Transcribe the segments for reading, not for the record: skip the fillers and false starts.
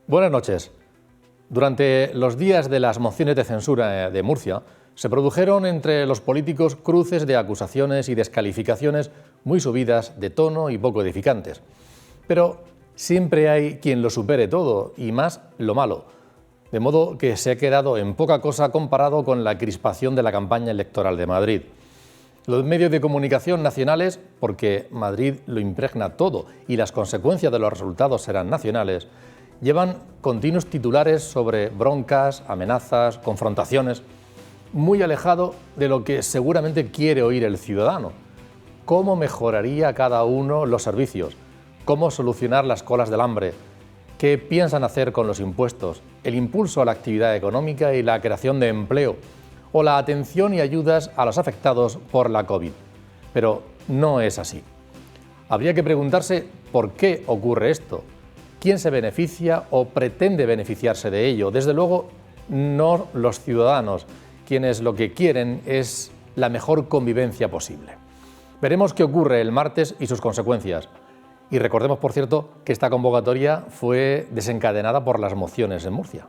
Buenas noches. Durante los días de las mociones de censura de Murcia, se produjeron entre los políticos cruces de acusaciones y descalificaciones muy subidas de tono y poco edificantes. Pero siempre hay quien lo supere todo, y más lo malo. De modo que se ha quedado en poca cosa comparado con la crispación de la campaña electoral de Madrid. Los medios de comunicación nacionales, porque Madrid lo impregna todo y las consecuencias de los resultados serán nacionales, llevan continuos titulares sobre broncas, amenazas, confrontaciones, muy alejado de lo que seguramente quiere oír el ciudadano. ¿Cómo mejoraría cada uno los servicios? ¿Cómo solucionar las colas del hambre? ¿Qué piensan hacer con los impuestos? ¿El impulso a la actividad económica y la creación de empleo? ¿O la atención y ayudas a los afectados por la COVID? Pero no es así. Habría que preguntarse por qué ocurre esto. ¿Quién se beneficia o pretende beneficiarse de ello? Desde luego, no los ciudadanos, quienes lo que quieren es la mejor convivencia posible. Veremos qué ocurre el martes y sus consecuencias. Y recordemos, por cierto, que esta convocatoria fue desencadenada por las mociones en Murcia.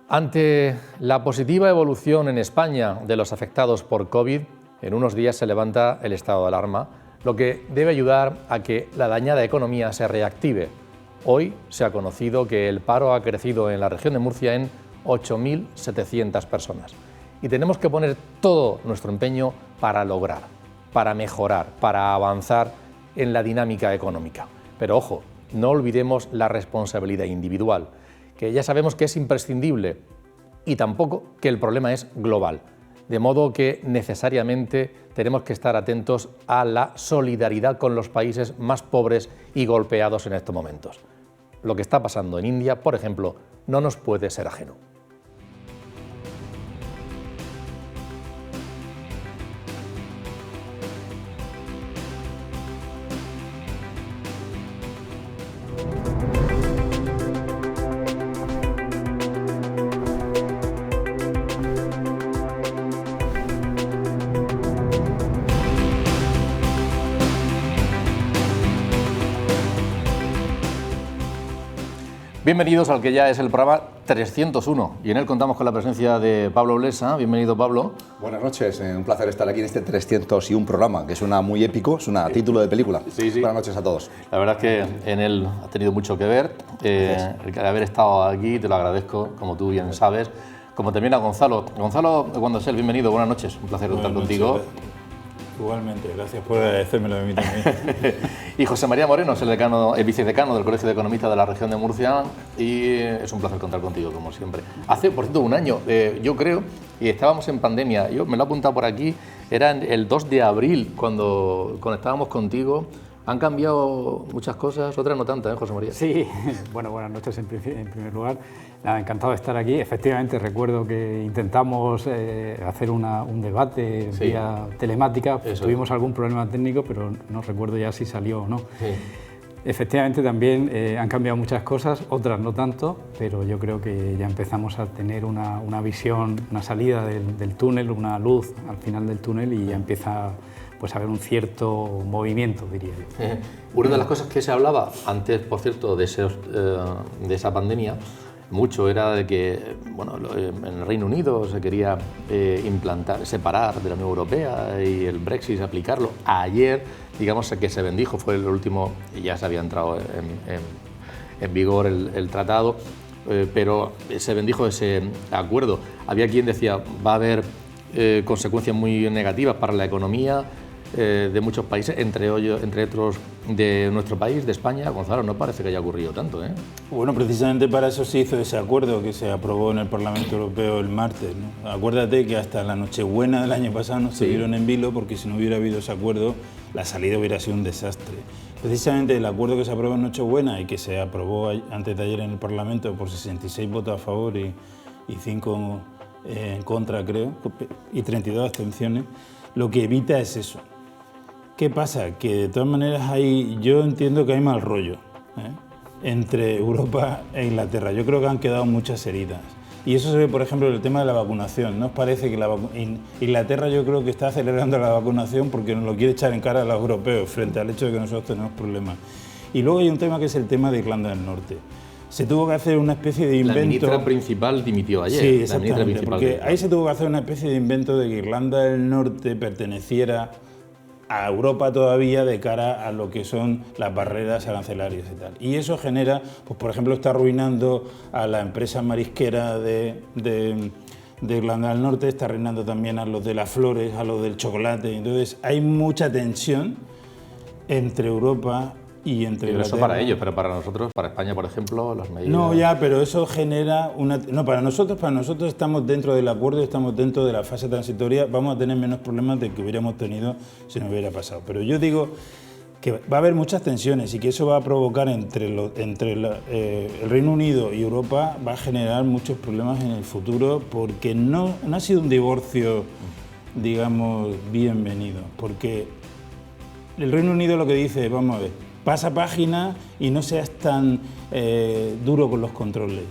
Ante la positiva evolución en España de los afectados por COVID, en unos días se levanta el estado de alarma, lo que debe ayudar a que la dañada economía se reactive. Hoy se ha conocido que el paro ha crecido en la región de Murcia en 8.700 personas. Y tenemos que poner todo nuestro empeño para lograr, para mejorar, para avanzar en la dinámica económica. Pero ojo, no olvidemos la responsabilidad individual, que ya sabemos que es imprescindible, y tampoco que el problema es global. De modo que necesariamente tenemos que estar atentos a la solidaridad con los países más pobres y golpeados en estos momentos. Lo que está pasando en India, por ejemplo, no nos puede ser ajeno. Bienvenidos al que ya es el programa 301 y en él contamos con la presencia de Pablo Blesa. Bienvenido, Pablo. Buenas noches, un placer estar aquí en este 301 programa, que suena muy épico, es un título de película. Sí, sí. Buenas noches a todos. La verdad es que en él ha tenido mucho que ver, el haber estado aquí, te lo agradezco, como tú bien sabes, como también a Gonzalo. Gonzalo Guandosel, bienvenido, buenas noches, un placer estar contigo. Igualmente, gracias por agradecérmelo de mí también. Y José María Moreno es el vicedecano del Colegio de Economistas de la región de Murcia y es un placer contar contigo, como siempre. Hace, por cierto, un año, yo creo, y estábamos en pandemia, yo me lo he apuntado por aquí, era el 2 de abril cuando conectábamos contigo. Han cambiado muchas cosas, otras no tantas, José María. Sí, bueno, buenas noches en primer lugar. Nada, encantado de estar aquí. Efectivamente, recuerdo que intentamos hacer un debate vía telemática. Tuvimos algún problema técnico, pero no recuerdo ya si salió o no. Sí. Efectivamente, también han cambiado muchas cosas, otras no tanto, pero yo creo que ya empezamos a tener una visión, una salida del túnel, una luz al final del túnel y ya empieza pues a haber un cierto movimiento, diría yo. Una de las cosas que se hablaba antes, por cierto, de esa pandemia, mucho era de que, bueno, en el Reino Unido se quería separar de la Unión Europea y el Brexit aplicarlo. Ayer, digamos que se bendijo, fue el último, y ya se había entrado en vigor el tratado, pero se bendijo ese acuerdo. Había quien decía, va a haber consecuencias muy negativas para la economía de muchos países, entre otros de nuestro país, de España. Gonzalo, no parece que haya ocurrido tanto, ¿eh? Bueno, precisamente para eso se hizo ese acuerdo que se aprobó en el Parlamento Europeo el martes, ¿no? Acuérdate que hasta la Nochebuena del año pasado no se dieron en vilo, porque si no hubiera habido ese acuerdo, la salida hubiera sido un desastre. Precisamente el acuerdo que se aprobó en Nochebuena y que se aprobó antes de ayer en el Parlamento por 66 votos a favor y 5 en contra, creo, y 32 abstenciones, lo que evita es eso. ¿Qué pasa? Que de todas maneras yo entiendo que hay mal rollo entre Europa e Inglaterra. Yo creo que han quedado muchas heridas. Y eso se ve, por ejemplo, en el tema de la vacunación. ¿No os parece que Inglaterra yo creo que está acelerando la vacunación porque nos lo quiere echar en cara a los europeos frente al hecho de que nosotros tenemos problemas? Y luego hay un tema que es el tema de Irlanda del Norte. se tuvo que hacer una especie de invento. La ministra principal dimitió ayer. Sí, exactamente, porque ahí se tuvo que hacer una especie de invento de que Irlanda del Norte perteneciera a Europa todavía de cara a lo que son las barreras arancelarias y tal. Y eso genera, pues por ejemplo, está arruinando a la empresa marisquera de Irlanda del Norte, está arruinando también a los de las flores, a los del chocolate. Entonces hay mucha tensión entre Europa y entre Inglaterra. Eso para ellos, pero para nosotros, para España, por ejemplo, las medidas... No, ya, pero eso genera una... No, para nosotros estamos dentro del acuerdo, estamos dentro de la fase transitoria, vamos a tener menos problemas de que hubiéramos tenido si no hubiera pasado. Pero yo digo que va a haber muchas tensiones y que eso va a provocar entre el Reino Unido y Europa, va a generar muchos problemas en el futuro, porque no ha sido un divorcio, digamos, bienvenido, porque el Reino Unido lo que dice, vamos a ver, pasa página y no seas tan duro con los controles.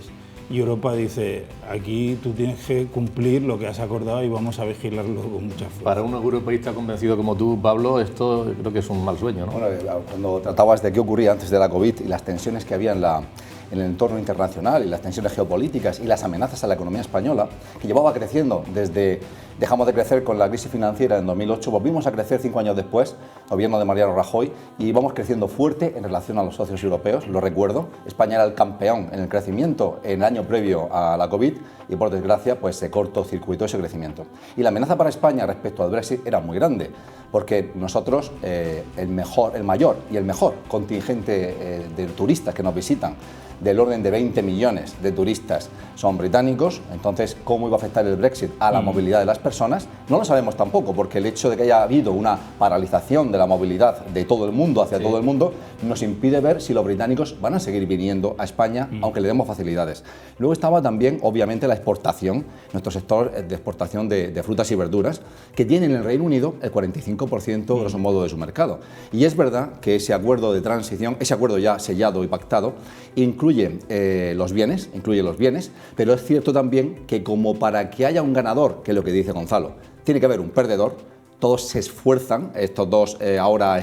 Y Europa dice, aquí tú tienes que cumplir lo que has acordado y vamos a vigilarlo con mucha fuerza. Para un europeísta convencido como tú, Pablo, esto creo que es un mal sueño, ¿no? Bueno, cuando tratabas de qué ocurría antes de la COVID y las tensiones que había en el entorno internacional y las tensiones geopolíticas y las amenazas a la economía española, que llevaba creciendo desde... Dejamos de crecer con la crisis financiera en 2008, volvimos a crecer 5 años después, gobierno de Mariano Rajoy, y íbamos creciendo fuerte en relación a los socios europeos, lo recuerdo. España era el campeón en el crecimiento en el año previo a la COVID y por desgracia pues se cortocircuitó ese crecimiento. Y la amenaza para España respecto al Brexit era muy grande, porque nosotros, el mayor y el mejor contingente de turistas que nos visitan, del orden de 20 millones de turistas son británicos. Entonces, ¿cómo iba a afectar el Brexit a la movilidad de las personas? No lo sabemos tampoco, porque el hecho de que haya habido una paralización de la movilidad de todo el mundo hacia todo el mundo nos impide ver si los británicos van a seguir viniendo a España, aunque le demos facilidades. Luego estaba también, obviamente, la exportación, nuestro sector de exportación de frutas y verduras, que tiene en el Reino Unido el 45% grosso modo de su mercado. Y es verdad que ese acuerdo de transición, ese acuerdo ya sellado y pactado, incluye los bienes, pero es cierto también que como para que haya un ganador, que es lo que dice Gonzalo, tiene que haber un perdedor. Todos se esfuerzan, estos dos ahora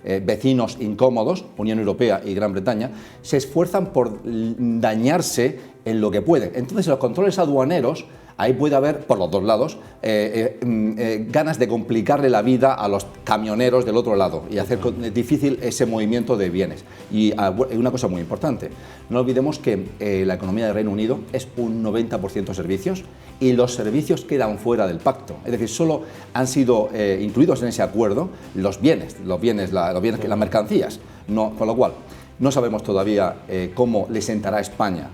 vecinos incómodos, Unión Europea y Gran Bretaña, se esfuerzan por dañarse en lo que pueden. Entonces los controles aduaneros, ahí puede haber, por los dos lados, ganas de complicarle la vida a los camioneros del otro lado y hacer difícil ese movimiento de bienes. Y una cosa muy importante, no olvidemos que la economía del Reino Unido es un 90% servicios y los servicios quedan fuera del pacto. Es decir, solo han sido incluidos en ese acuerdo los bienes, las mercancías. No, con lo cual, no sabemos todavía cómo le sentará a España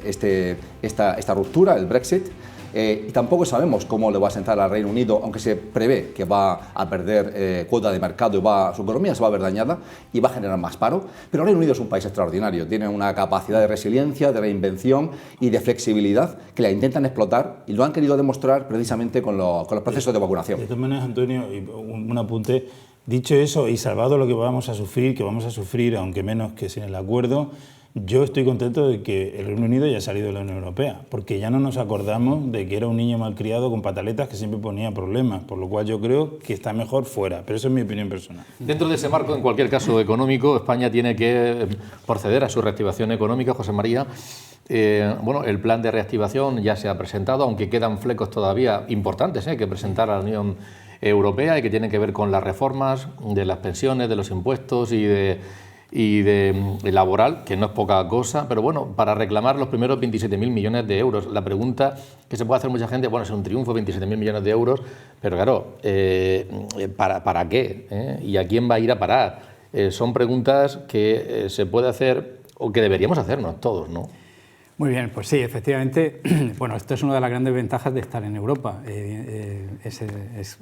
esta ruptura, el Brexit, y tampoco sabemos cómo le va a sentar al Reino Unido, aunque se prevé que va a perder cuota de mercado y su economía se va a ver dañada y va a generar más paro. Pero el Reino Unido es un país extraordinario, tiene una capacidad de resiliencia, de reinvención y de flexibilidad que la intentan explotar y lo han querido demostrar precisamente con los procesos de vacunación. De todas maneras, Antonio, un apunte. Dicho eso y salvado lo que vamos a sufrir, aunque menos que sin el acuerdo, yo estoy contento de que el Reino Unido haya salido de la Unión Europea, porque ya no nos acordamos de que era un niño malcriado con pataletas que siempre ponía problemas, por lo cual yo creo que está mejor fuera, pero eso es mi opinión personal. Dentro de ese marco, en cualquier caso económico, España tiene que proceder a su reactivación económica, José María. Bueno, el plan de reactivación ya se ha presentado, aunque quedan flecos todavía importantes que presentar a la Unión Europea y que tienen que ver con las reformas de las pensiones, de los impuestos y de laboral, que no es poca cosa, pero bueno, para reclamar los primeros 27.000 millones de euros. La pregunta que se puede hacer mucha gente, bueno, es un triunfo, 27.000 millones de euros, pero claro, ¿para qué? ¿Y a quién va a ir a parar? Son preguntas que se puede hacer o que deberíamos hacernos todos, ¿no? Muy bien, pues sí, efectivamente, bueno, esto es una de las grandes ventajas de estar en Europa. Es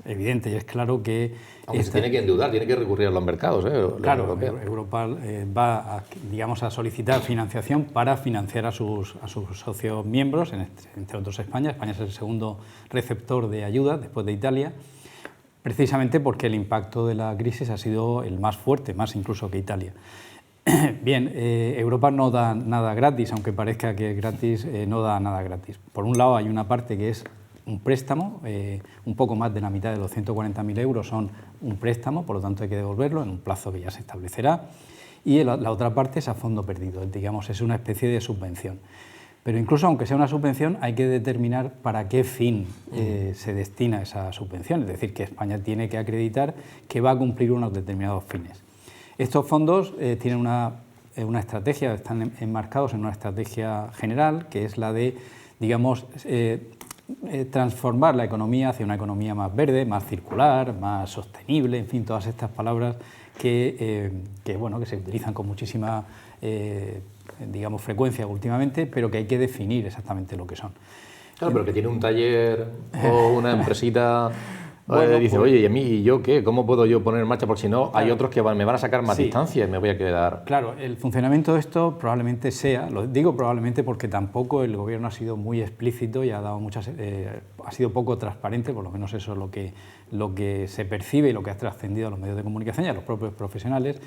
evidente y es claro que... Aunque se tiene que endeudar, tiene que recurrir a los mercados, Claro, Europa va a solicitar financiación para financiar a sus socios miembros, entre otros España. España es el segundo receptor de ayuda después de Italia, precisamente porque el impacto de la crisis ha sido el más fuerte, más incluso que Italia. Bien, Europa no da nada gratis, aunque parezca que es gratis, no da nada gratis. Por un lado hay una parte que es un préstamo, un poco más de la mitad de los 140.000 euros son un préstamo, por lo tanto hay que devolverlo en un plazo que ya se establecerá. y la otra parte es a fondo perdido, digamos, es una especie de subvención. Pero incluso aunque sea una subvención, hay que determinar para qué fin se destina esa subvención, es decir, que España tiene que acreditar que va a cumplir unos determinados fines. Estos fondos tienen una estrategia, están enmarcados en una estrategia general, que es la de, digamos, transformar la economía hacia una economía más verde, más circular, más sostenible, en fin, todas estas palabras que se utilizan con muchísima digamos, frecuencia últimamente, pero que hay que definir exactamente lo que son. Claro, pero que tiene un taller o una empresita dice, pues, oye, ¿y a mí y yo qué? ¿Cómo puedo yo poner en marcha? Porque si no, hay otros que me van a sacar más distancia y me voy a quedar... Claro, el funcionamiento de esto probablemente sea, lo digo probablemente porque tampoco el Gobierno ha sido muy explícito y ha dado ha sido poco transparente, por lo menos eso es lo que se percibe y lo que ha trascendido a los medios de comunicación y a los propios profesionales.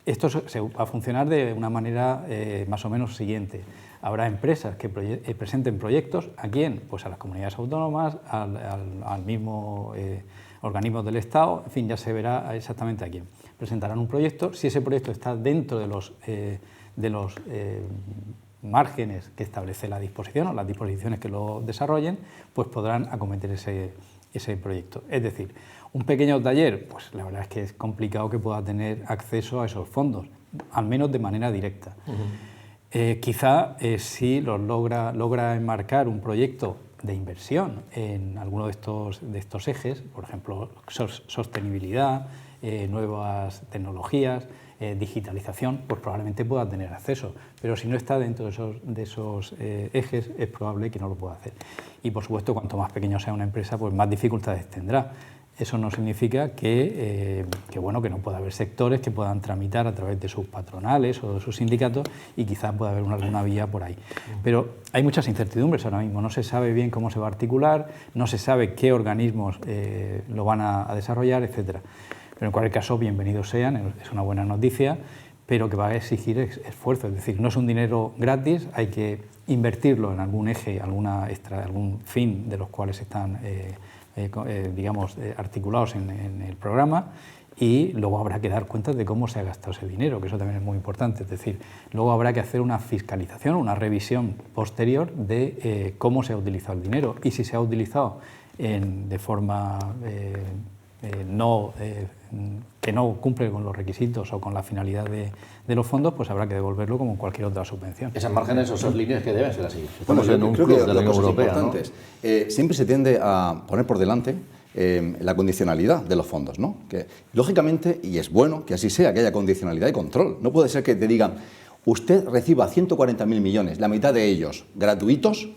Esto va a funcionar de una manera más o menos siguiente. Habrá empresas que presenten proyectos. ¿A quién? Pues a las comunidades autónomas, al mismo organismo del Estado, en fin, ya se verá exactamente a quién. Presentarán un proyecto. Si ese proyecto está dentro de los márgenes que establece la disposición o las disposiciones que lo desarrollen, pues podrán acometer ese proyecto. Es decir, un pequeño taller, pues la verdad es que es complicado que pueda tener acceso a esos fondos, al menos de manera directa. Quizá si logra enmarcar un proyecto de inversión en alguno de estos ejes, por ejemplo, sostenibilidad, nuevas tecnologías, digitalización, pues probablemente pueda tener acceso, pero si no está dentro de esos ejes es probable que no lo pueda hacer. Y por supuesto, cuanto más pequeño sea una empresa, pues más dificultades tendrá. Eso no significa que no pueda haber sectores que puedan tramitar a través de sus patronales o de sus sindicatos y quizás pueda haber alguna vía por ahí. Pero hay muchas incertidumbres ahora mismo, no se sabe bien cómo se va a articular, no se sabe qué organismos lo van a desarrollar, etc. Pero en cualquier caso, bienvenidos sean, es una buena noticia, pero que va a exigir esfuerzo, es decir, no es un dinero gratis, hay que invertirlo en algún eje, algún fin de los cuales están articulados en el programa, y luego habrá que dar cuenta de cómo se ha gastado ese dinero, que eso también es muy importante. Es decir, luego habrá que hacer una fiscalización, una revisión posterior de cómo se ha utilizado el dinero y si se ha utilizado de forma que no cumple con los requisitos o con la finalidad de los fondos, pues habrá que devolverlo como cualquier otra subvención. Esas márgenes o esas líneas que deben ser así. Bueno, yo creo que las cosas importantes. Siempre se tiende a poner por delante la condicionalidad de los fondos, ¿no? Que, lógicamente, y es bueno que así sea, que haya condicionalidad y control. No puede ser que te digan, usted reciba 140.000 millones, la mitad de ellos gratuitos,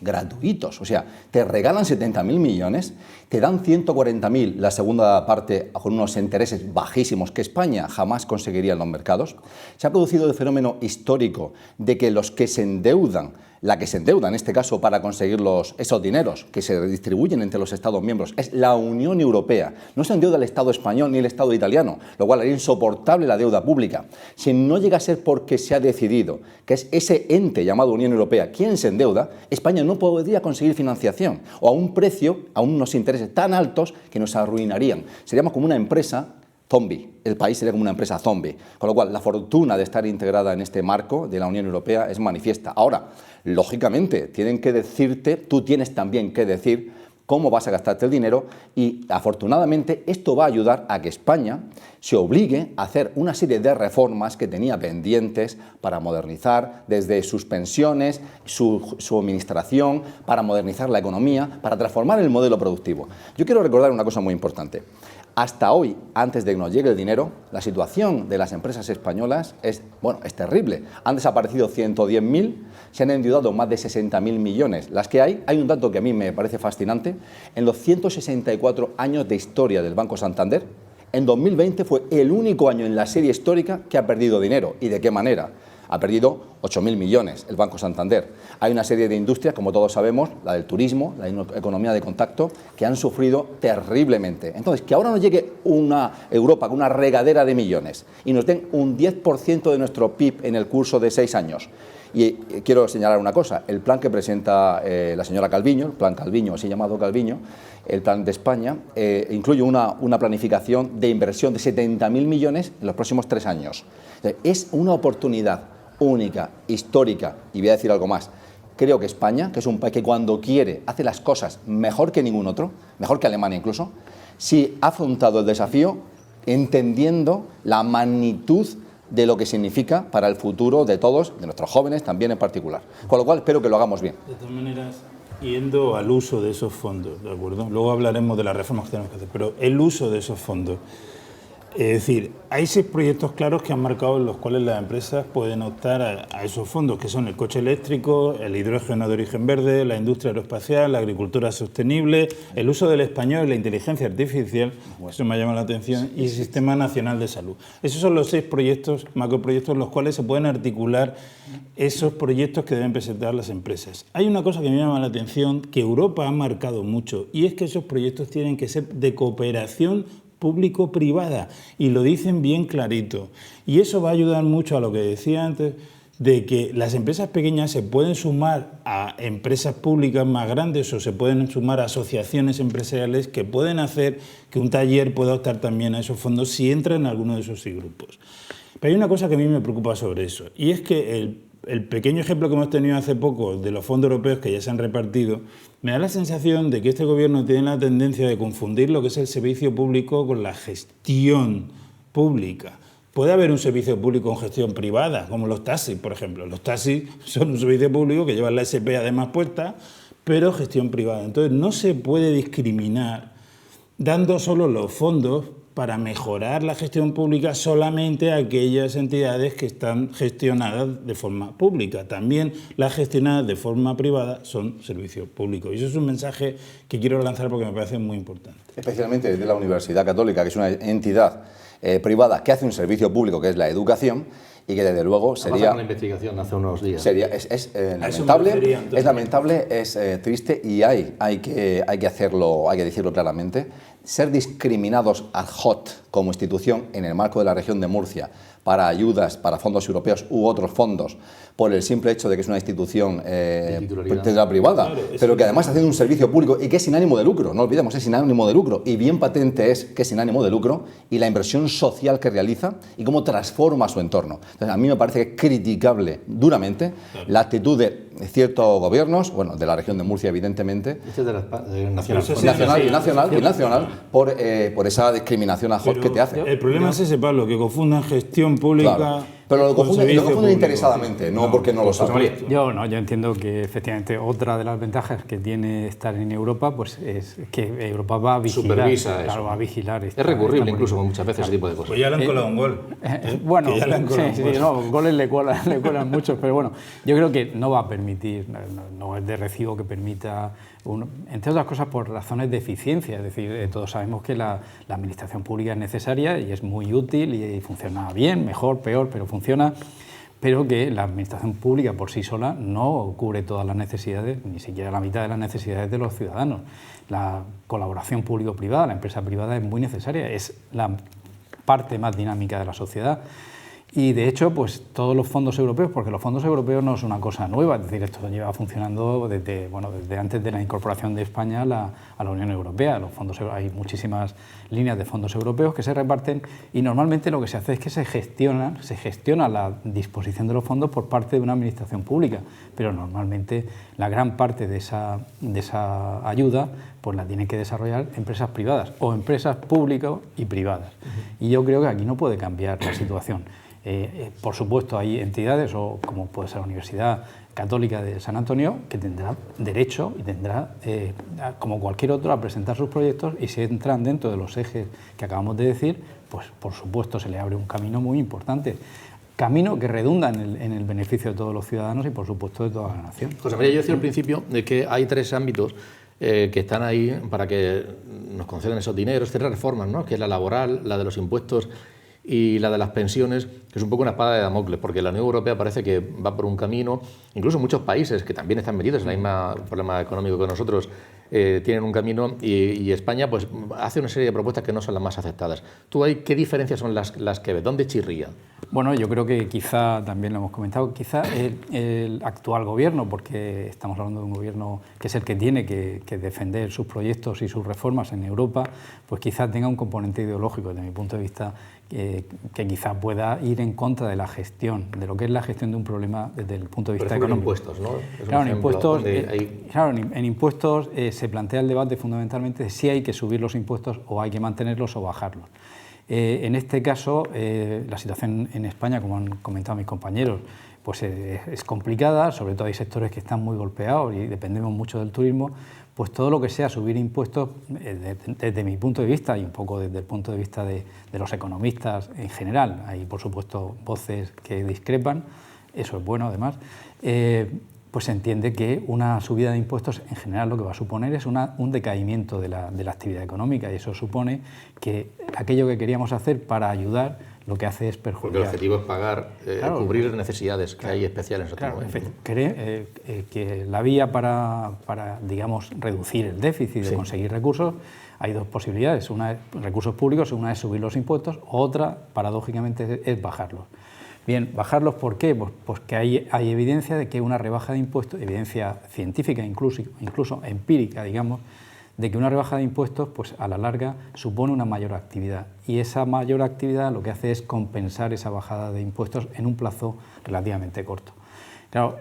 o sea, te regalan 70.000 millones, te dan 140.000, la segunda parte con unos intereses bajísimos que España jamás conseguiría en los mercados. Se ha producido el fenómeno histórico de que los que se endeudan, la que se endeuda en este caso para conseguir esos dineros que se redistribuyen entre los Estados miembros, es la Unión Europea. No se endeuda el Estado español ni el Estado italiano, lo cual haría insoportable la deuda pública. Si no llega a ser porque se ha decidido que es ese ente llamado Unión Europea quien se endeuda, España no podría conseguir financiación o a un precio, a unos intereses tan altos que nos arruinarían. Seríamos como una empresa zombie, el país sería como una empresa zombie, con lo cual la fortuna de estar integrada en este marco de la Unión Europea es manifiesta. Ahora, lógicamente, tienen que decirte, tú tienes también que decir cómo vas a gastarte el dinero y, afortunadamente, esto va a ayudar a que España se obligue a hacer una serie de reformas que tenía pendientes para modernizar desde sus pensiones, su administración, para modernizar la economía, para transformar el modelo productivo. Yo quiero recordar una cosa muy importante. Hasta hoy, antes de que nos llegue el dinero, la situación de las empresas españolas es terrible. Han desaparecido 110.000, se han endeudado más de 60.000 millones. Las que hay un dato que a mí me parece fascinante. En los 164 años de historia del Banco Santander, en 2020 fue el único año en la serie histórica que ha perdido dinero. ¿Y de qué manera? Ha perdido 8.000 millones el Banco Santander. Hay una serie de industrias, como todos sabemos, la del turismo, la economía de contacto, que han sufrido terriblemente. Entonces, que ahora nos llegue una Europa con una regadera de millones y nos den un 10% de nuestro PIB en el curso de 6 años. Y quiero señalar una cosa, el plan que presenta la señora Calviño, el plan Calviño, así llamado Calviño, el plan de España, incluye una planificación de inversión de 70.000 millones en los próximos 3 años. Es una oportunidad única, histórica, y voy a decir algo más. Creo que España, que es un país que cuando quiere hace las cosas mejor que ningún otro, mejor que Alemania incluso, sí ha afrontado el desafío entendiendo la magnitud de lo que significa para el futuro de todos, de nuestros jóvenes también en particular. Con lo cual espero que lo hagamos bien. De todas maneras, yendo al uso de esos fondos, ¿de acuerdo? Luego hablaremos de las reformas que tenemos que hacer, pero el uso de esos fondos. Es decir, hay 6 proyectos claros que han marcado en los cuales las empresas pueden optar a esos fondos, que son el coche eléctrico, el hidrógeno de origen verde, la industria aeroespacial, la agricultura sostenible, el uso del español y la inteligencia artificial, eso me llama la atención, y el Sistema Nacional de Salud. Esos son los 6 proyectos, macroproyectos, en los cuales se pueden articular esos proyectos que deben presentar las empresas. Hay una cosa que me llama la atención, que Europa ha marcado mucho, y es que esos proyectos tienen que ser de cooperación público-privada, y lo dicen bien clarito. Y eso va a ayudar mucho a lo que decía antes, de que las empresas pequeñas se pueden sumar a empresas públicas más grandes o se pueden sumar a asociaciones empresariales que pueden hacer que un taller pueda optar también a esos fondos si entra en alguno de esos grupos. Pero hay una cosa que a mí me preocupa sobre eso, y es que el pequeño ejemplo que hemos tenido hace poco de los fondos europeos que ya se han repartido, me da la sensación de que este gobierno tiene la tendencia de confundir lo que es el servicio público con la gestión pública. Puede haber un servicio público con gestión privada, como los taxis, por ejemplo. Los taxis son un servicio público que llevan la SP además puesta, pero gestión privada. Entonces no se puede discriminar dando solo los fondos para mejorar la gestión pública solamente a aquellas entidades que están gestionadas de forma pública. También las gestionadas de forma privada son servicios públicos. Y eso es un mensaje que quiero lanzar porque me parece muy importante. Especialmente desde la Universidad Católica, que es una entidad privada que hace un servicio público, que es la educación, y que desde luego sería... una investigación hace unos días. Es lamentable, es triste y hay que hacerlo, hay que decirlo claramente. Ser discriminados ad hoc como institución en el marco de la región de Murcia para ayudas, para fondos europeos u otros fondos, por el simple hecho de que es una institución privada, claro, pero que además haciendo un servicio público y que es sin ánimo de lucro, no olvidemos, es sin ánimo de lucro, y bien patente es que es sin ánimo de lucro, y la inversión social que realiza y cómo transforma su entorno. Entonces, a mí me parece criticable duramente la actitud de ciertos gobiernos, bueno, de la región de Murcia evidentemente, nacional, por esa discriminación ad hoc que te hace. El problema es ese, Pablo, que confundan gestión pública... Claro. Pero lo confunden interesadamente, no porque no lo saben. Yo entiendo que efectivamente otra de las ventajas que tiene estar en Europa pues es que Europa va a vigilar. Supervisa claro, va a vigilar. Es recurrible incluso muchas veces ese tipo de cosas. Pues ya le han colado un gol. Bueno, goles le cuelan muchos, pero bueno, yo creo que no va a permitir, no es de recibo que permita, entre otras cosas por razones de eficiencia, es decir, todos sabemos que la administración pública es necesaria y es muy útil y funciona bien, mejor, peor, pero funciona, pero que la administración pública por sí sola no cubre todas las necesidades, ni siquiera la mitad de las necesidades de los ciudadanos. La colaboración público-privada, la empresa privada es muy necesaria, es la parte más dinámica de la sociedad. Y de hecho, pues todos los fondos europeos, porque los fondos europeos no es una cosa nueva, es decir, esto lleva funcionando desde antes de la incorporación de España a la Unión Europea. Hay muchísimas líneas de fondos europeos que se reparten y normalmente lo que se hace es que se gestiona la disposición de los fondos por parte de una administración pública, pero normalmente la gran parte de esa ayuda pues la tienen que desarrollar empresas privadas o empresas públicas y privadas. Y yo creo que aquí no puede cambiar la situación. Por supuesto, hay entidades, o como puede ser la Universidad Católica de San Antonio, que tendrá derecho y tendrá, como cualquier otro, a presentar sus proyectos, y si entran dentro de los ejes que acabamos de decir, pues por supuesto se le abre un camino muy importante. Camino que redunda en el beneficio de todos los ciudadanos y, por supuesto, de toda la nación. José María, yo decía al principio de que hay 3 ámbitos que están ahí para que nos concedan esos dineros, 3 reformas, ¿no? Que es la laboral, la de los impuestos y la de las pensiones, que es un poco una espada de Damocles, porque la Unión Europea parece que va por un camino, incluso muchos países que también están metidos en el mismo problema económico que nosotros, tienen un camino y España pues hace una serie de propuestas que no son las más aceptadas. ¿Tú ahí qué diferencias son las que ves? ¿Dónde chirría? Bueno, yo creo que quizá, también lo hemos comentado, quizá el actual gobierno, porque estamos hablando de un gobierno que es el que tiene que defender sus proyectos y sus reformas en Europa, pues quizá tenga un componente ideológico, desde mi punto de vista, que quizá pueda ir en contra de la gestión, de lo que es la gestión de un problema desde el punto de vista económico. Impuestos, ¿no? Claro, en impuestos se plantea el debate fundamentalmente de si hay que subir los impuestos o hay que mantenerlos o bajarlos. En este caso, la situación en España, como han comentado mis compañeros, pues es complicada, sobre todo hay sectores que están muy golpeados y dependemos mucho del turismo, pues todo lo que sea subir impuestos, desde mi punto de vista y un poco desde el punto de vista de los economistas en general, hay por supuesto voces que discrepan, eso es bueno además, pues se entiende que una subida de impuestos en general lo que va a suponer es un decaimiento de la actividad económica y eso supone que aquello que queríamos hacer para ayudar lo que hace es perjudicar. Porque el objetivo es pagar, cubrir necesidades que hay especiales en otro momento. Que la vía para, digamos, reducir el déficit de conseguir recursos, hay dos posibilidades, una es recursos públicos, una es subir los impuestos, otra, paradójicamente, es bajarlos. Bien, ¿bajarlos por qué? Pues que hay evidencia de que una rebaja de impuestos, evidencia científica incluso empírica, digamos, de que una rebaja de impuestos pues a la larga supone una mayor actividad y esa mayor actividad lo que hace es compensar esa bajada de impuestos en un plazo relativamente corto. Claro,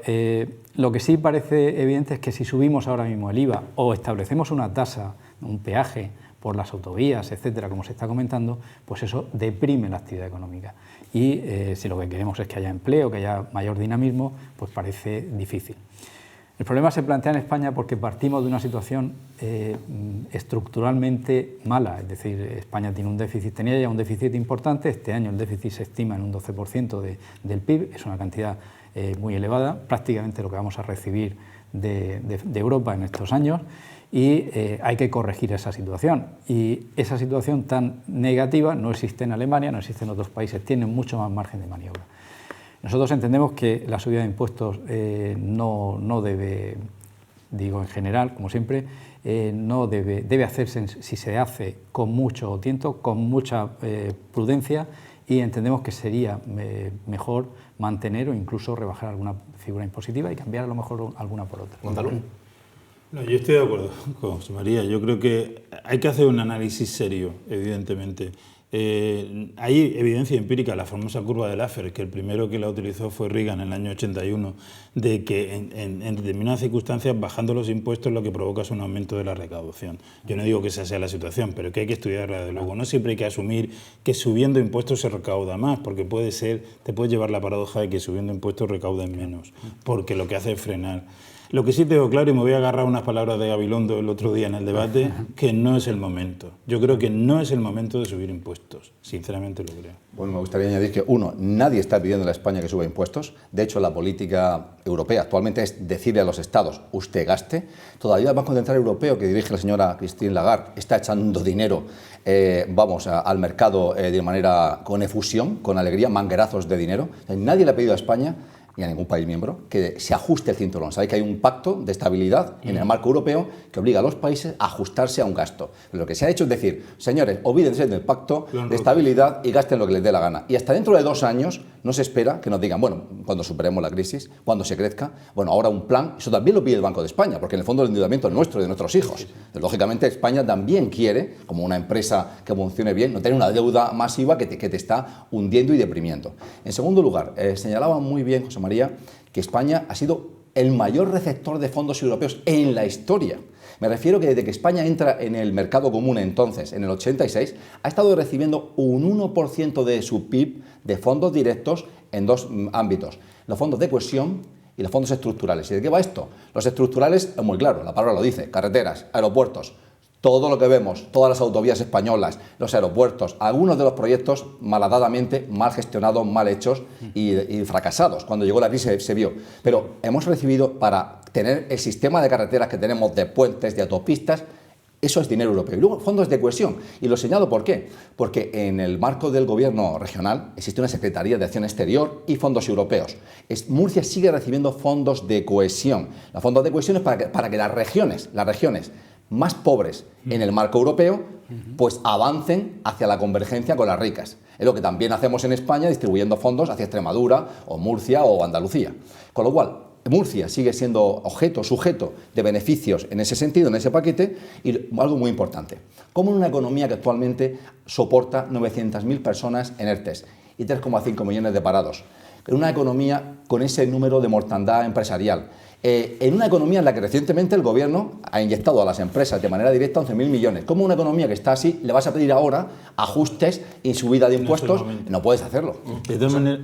lo que sí parece evidente es que si subimos ahora mismo el IVA o establecemos una tasa, un peaje por las autovías, etcétera, como se está comentando, pues eso deprime la actividad económica. Y si lo que queremos es que haya empleo, que haya mayor dinamismo, pues parece difícil. El problema se plantea en España porque partimos de una situación estructuralmente mala, es decir, España tenía ya un déficit importante, este año el déficit se estima en un 12% del PIB, es una cantidad muy elevada, prácticamente lo que vamos a recibir de Europa en estos años, y hay que corregir esa situación. Y esa situación tan negativa no existe en Alemania, no existe en otros países, tienen mucho más margen de maniobra. Nosotros entendemos que la subida de impuestos no debe, digo en general, como siempre, debe hacerse, si se hace con mucho tiento, con mucha prudencia, y entendemos que sería mejor mantener o incluso rebajar alguna figura impositiva y cambiar a lo mejor alguna por otra. Gonzalo. No, yo estoy de acuerdo con José María. Yo creo que hay que hacer un análisis serio, evidentemente. Hay evidencia empírica, la famosa curva de Laffer, que el primero que la utilizó fue Reagan en el año 81, de que en determinadas circunstancias bajando los impuestos lo que provoca es un aumento de la recaudación. Yo no digo que esa sea la situación, pero que hay que estudiarla de luego. No siempre hay que asumir que subiendo impuestos se recauda más, porque te puede llevar la paradoja de que subiendo impuestos recauden menos, porque lo que hace es frenar. Lo que sí tengo claro, y me voy a agarrar unas palabras de Gabilondo el otro día en el debate, que no es el momento. Yo creo que no es el momento de subir impuestos, sinceramente lo creo. Bueno, me gustaría añadir que, uno, nadie está pidiendo a España que suba impuestos. De hecho, la política europea actualmente es decirle a los estados, usted gaste. Todavía el Banco Central Europeo, que dirige la señora Christine Lagarde, está echando dinero al mercado de manera con efusión, con alegría, manguerazos de dinero. Nadie le ha pedido a España y a ningún país miembro que se ajuste el cinturón. Sabéis que hay un pacto de estabilidad en el marco europeo que obliga a los países a ajustarse a un gasto. Lo que se ha hecho es decir, señores, olvídense del pacto de estabilidad y gasten lo que les dé la gana. Y hasta dentro de 2 años no se espera que nos digan, bueno, cuando superemos la crisis, cuando se crezca, bueno, ahora un plan, eso también lo pide el Banco de España, porque en el fondo el endeudamiento es nuestro y de nuestros hijos. Lógicamente España también quiere, como una empresa que funcione bien, no tener una deuda masiva que te está hundiendo y deprimiendo. En segundo lugar, señalaba muy bien José María que España ha sido el mayor receptor de fondos europeos en la historia. Me refiero que desde que España entra en el mercado común entonces, en el 86, ha estado recibiendo un 1% de su PIB de fondos directos en 2 ámbitos, los fondos de cohesión y los fondos estructurales. ¿Y de qué va esto? Los estructurales, es muy claro, la palabra lo dice, carreteras, aeropuertos, todo lo que vemos, todas las autovías españolas, los aeropuertos, algunos de los proyectos malhadadamente, mal gestionados, mal hechos y fracasados. Cuando llegó la crisis se vio. Pero hemos recibido, para tener el sistema de carreteras que tenemos, de puentes, de autopistas, eso es dinero europeo. Y luego fondos de cohesión. Y lo señalo ¿por qué? Porque en el marco del gobierno regional existe una Secretaría de Acción Exterior y fondos europeos. Murcia sigue recibiendo fondos de cohesión. Los fondos de cohesión es para que las regiones más pobres en el marco europeo, pues avancen hacia la convergencia con las ricas. Es lo que también hacemos en España distribuyendo fondos hacia Extremadura o Murcia o Andalucía. Con lo cual, Murcia sigue siendo sujeto de beneficios en ese sentido, en ese paquete, y algo muy importante. Como en una economía que actualmente soporta 900.000 personas en ERTES y 3,5 millones de parados, en una economía con ese número de mortandad empresarial, en una economía en la que recientemente el Gobierno ha inyectado a las empresas de manera directa 11.000 millones. ¿Cómo una economía que está así le vas a pedir ahora ajustes y subida de impuestos? No puedes hacerlo. De todas maneras,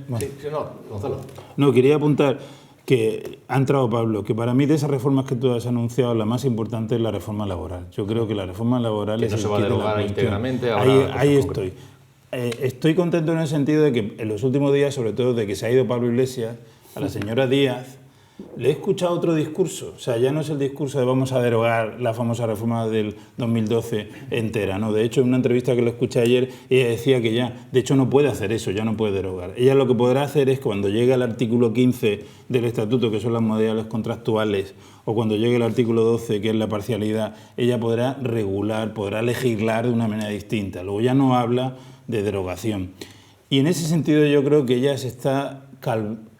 Gonzalo. No, quería apuntar que ha entrado Pablo, que para mí de esas reformas que tú has anunciado, la más importante es la reforma laboral. Yo creo que la reforma laboral es no se va a derogar íntegramente. Ahí estoy. Estoy contento en el sentido de que en los últimos días, sobre todo de que se ha ido Pablo Iglesias, a la señora Díaz, le he escuchado otro discurso. O sea, ya no es el discurso de vamos a derogar la famosa reforma del 2012 entera, ¿no? De hecho, en una entrevista que lo escuché ayer, ella decía que ya, de hecho, no puede hacer eso, ya no puede derogar. Ella lo que podrá hacer es cuando llegue al artículo 15 del Estatuto, que son las modalidades contractuales, o cuando llegue el artículo 12, que es la parcialidad, ella podrá regular, podrá legislar de una manera distinta. Luego ya no habla de derogación. Y en ese sentido yo creo que ella se está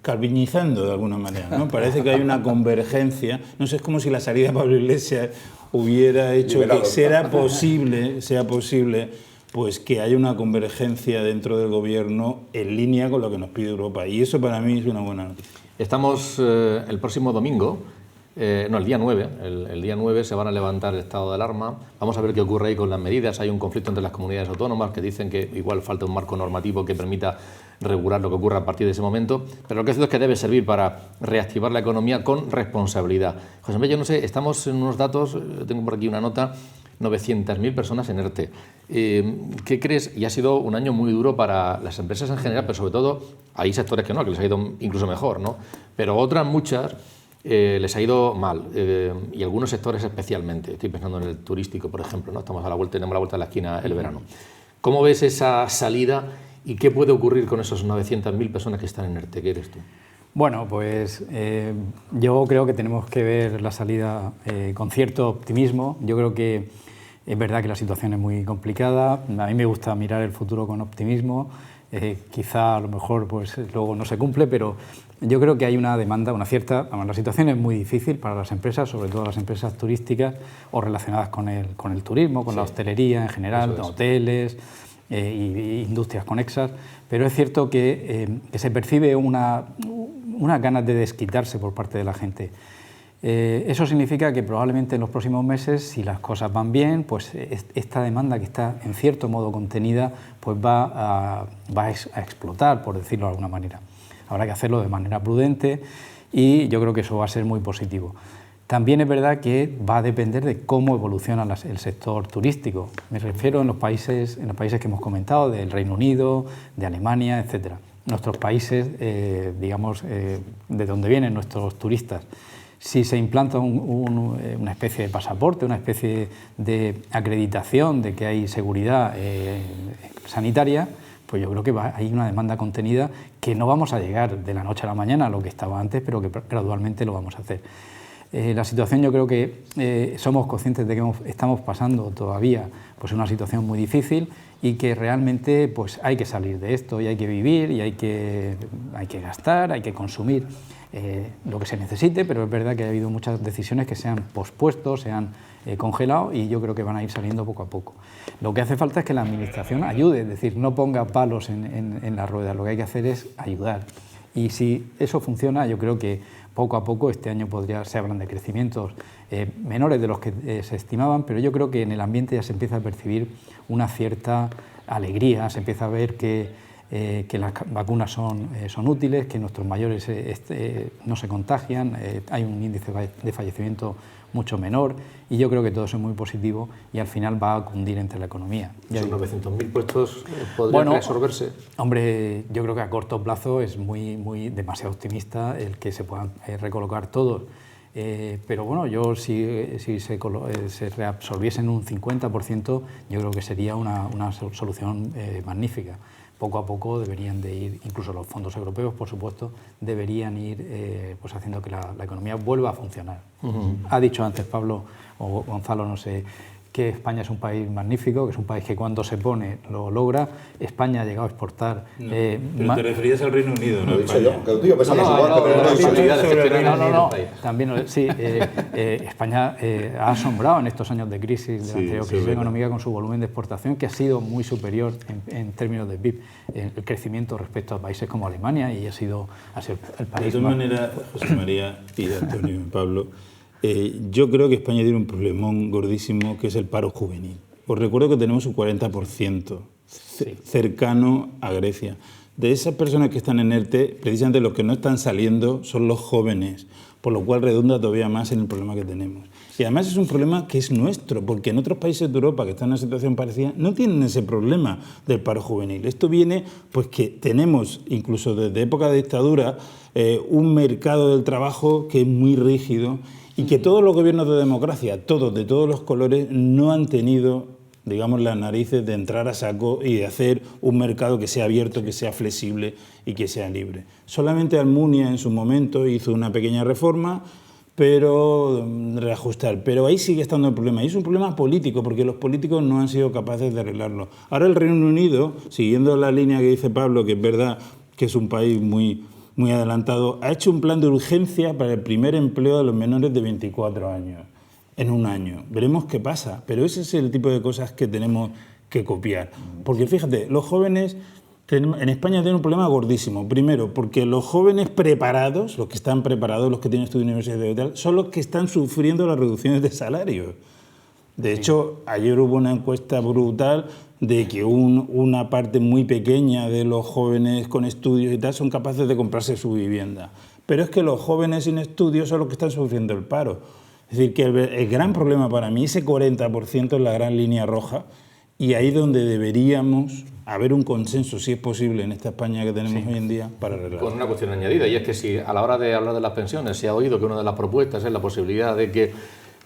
calvinizando de alguna manera, ¿no? Parece que hay una convergencia. No sé, es como si la salida de Pablo Iglesias hubiera hecho que sea posible pues que haya una convergencia dentro del Gobierno en línea con lo que nos pide Europa. Y eso para mí es una buena noticia. Estamos el próximo domingo. El día 9. El día 9 se van a levantar el estado de alarma. Vamos a ver qué ocurre ahí con las medidas. Hay un conflicto entre las comunidades autónomas que dicen que igual falta un marco normativo que permita regular lo que ocurra a partir de ese momento. Pero lo que es cierto es que debe servir para reactivar la economía con responsabilidad. José Manuel, yo no sé, estamos en unos datos, tengo por aquí una nota, 900.000 personas en ERTE. ¿Qué crees? Y ha sido un año muy duro para las empresas en general, pero sobre todo hay sectores que no, que les ha ido incluso mejor, ¿no? Pero otras muchas les ha ido mal, y algunos sectores especialmente. Estoy pensando en el turístico, por ejemplo, ¿no? Tenemos a la vuelta de la esquina el verano. ¿Cómo ves esa salida y qué puede ocurrir con esos 900.000 personas que están en ERTE? ¿Qué eres tú? Bueno, pues yo creo que tenemos que ver la salida con cierto optimismo. Yo creo que es verdad que la situación es muy complicada. A mí me gusta mirar el futuro con optimismo. Quizá a lo mejor pues luego no se cumple, pero yo creo que hay una demanda, una cierta... La situación es muy difícil para las empresas, sobre todo las empresas turísticas o relacionadas con el turismo, con la hostelería en general, hoteles e industrias conexas, pero es cierto que se percibe unas ganas de desquitarse por parte de la gente. Eso significa que probablemente en los próximos meses, si las cosas van bien, pues esta demanda que está en cierto modo contenida, pues va a explotar, por decirlo de alguna manera. Habrá que hacerlo de manera prudente y yo creo que eso va a ser muy positivo. También es verdad que va a depender de cómo evoluciona el sector turístico. Me refiero en los países que hemos comentado, del Reino Unido, de Alemania, etc. Nuestros países, digamos, de donde vienen nuestros turistas. Si se implanta una especie de pasaporte, una especie de acreditación de que hay seguridad sanitaria, pues yo creo que hay una demanda contenida que no vamos a llegar de la noche a la mañana a lo que estaba antes, pero que gradualmente lo vamos a hacer. La situación, yo creo que somos conscientes de que estamos pasando todavía pues una situación muy difícil y que realmente pues hay que salir de esto y hay que vivir y hay que gastar, hay que consumir lo que se necesite, pero es verdad que ha habido muchas decisiones que se han pospuesto, se han congelado y yo creo que van a ir saliendo poco a poco. Lo que hace falta es que la Administración ayude, es decir, no ponga palos en la rueda, lo que hay que hacer es ayudar. Y si eso funciona, yo creo que poco a poco este año se hablan de crecimientos menores de los que se estimaban, pero yo creo que en el ambiente ya se empieza a percibir una cierta alegría, se empieza a ver que las vacunas son útiles, que nuestros mayores no se contagian, hay un índice de fallecimiento mucho menor y yo creo que todo eso es muy positivo y al final va a cundir entre la economía. ¿Esos 900.000 puestos podrían resolverse? Hombre, yo creo que a corto plazo es demasiado optimista el que se puedan recolocar todos. Pero bueno, yo si se reabsorbiesen un 50%, yo creo que sería una solución magnífica. poco a poco deberían de ir, incluso los fondos europeos, por supuesto, deberían ir pues haciendo que la economía vuelva a funcionar. Ha dicho antes Pablo o Gonzalo, no sé, que España es un país magnífico, que es un país que cuando se pone lo logra. España ha llegado a exportar... pero te referías al Reino Unido, ¿no? Lo he dicho yo, que tú y yo pensamos igual, pero no lo he dicho. No, también, sí, España ha asombrado en estos años de crisis, de la anterior crisis económica, con su volumen de exportación, que ha sido muy superior en términos de PIB, el crecimiento respecto a países como Alemania, y ha sido el país de todas maneras, José María y Antonio y Pablo, yo creo que España tiene un problemón gordísimo, que es el paro juvenil. Os recuerdo que tenemos un 40% cercano a Grecia. De esas personas que están en ERTE, precisamente los que no están saliendo son los jóvenes, por lo cual redunda todavía más en el problema que tenemos. Y además es un problema que es nuestro, porque en otros países de Europa que están en una situación parecida no tienen ese problema del paro juvenil. Esto viene pues que tenemos, incluso desde época de dictadura, un mercado del trabajo que es muy rígido y que todos los gobiernos de democracia, todos, de todos los colores, no han tenido, digamos, las narices de entrar a saco y de hacer un mercado que sea abierto, que sea flexible y que sea libre. Solamente Almunia en su momento hizo una pequeña reforma, pero reajustar. Pero ahí sigue estando el problema. Y es un problema político, porque los políticos no han sido capaces de arreglarlo. Ahora el Reino Unido, siguiendo la línea que dice Pablo, que es verdad que es un país muy adelantado, ha hecho un plan de urgencia para el primer empleo de los menores de 24 años, en un año. Veremos qué pasa, pero ese es el tipo de cosas que tenemos que copiar. Porque fíjate, los jóvenes en España tienen un problema gordísimo. Primero, porque los jóvenes preparados, los que están preparados, los que tienen estudios universitarios y tal, son los que están sufriendo las reducciones de salarios. De hecho, ayer hubo una encuesta brutal de que una parte muy pequeña de los jóvenes con estudios y tal son capaces de comprarse su vivienda. Pero es que los jóvenes sin estudios son los que están sufriendo el paro. Es decir, que el gran problema para mí, ese 40% es la gran línea roja, y ahí donde deberíamos haber un consenso, si es posible, en esta España que tenemos hoy en día, para arreglarlo. Con una cuestión añadida, y es que si a la hora de hablar de las pensiones se ha oído que una de las propuestas es la posibilidad de que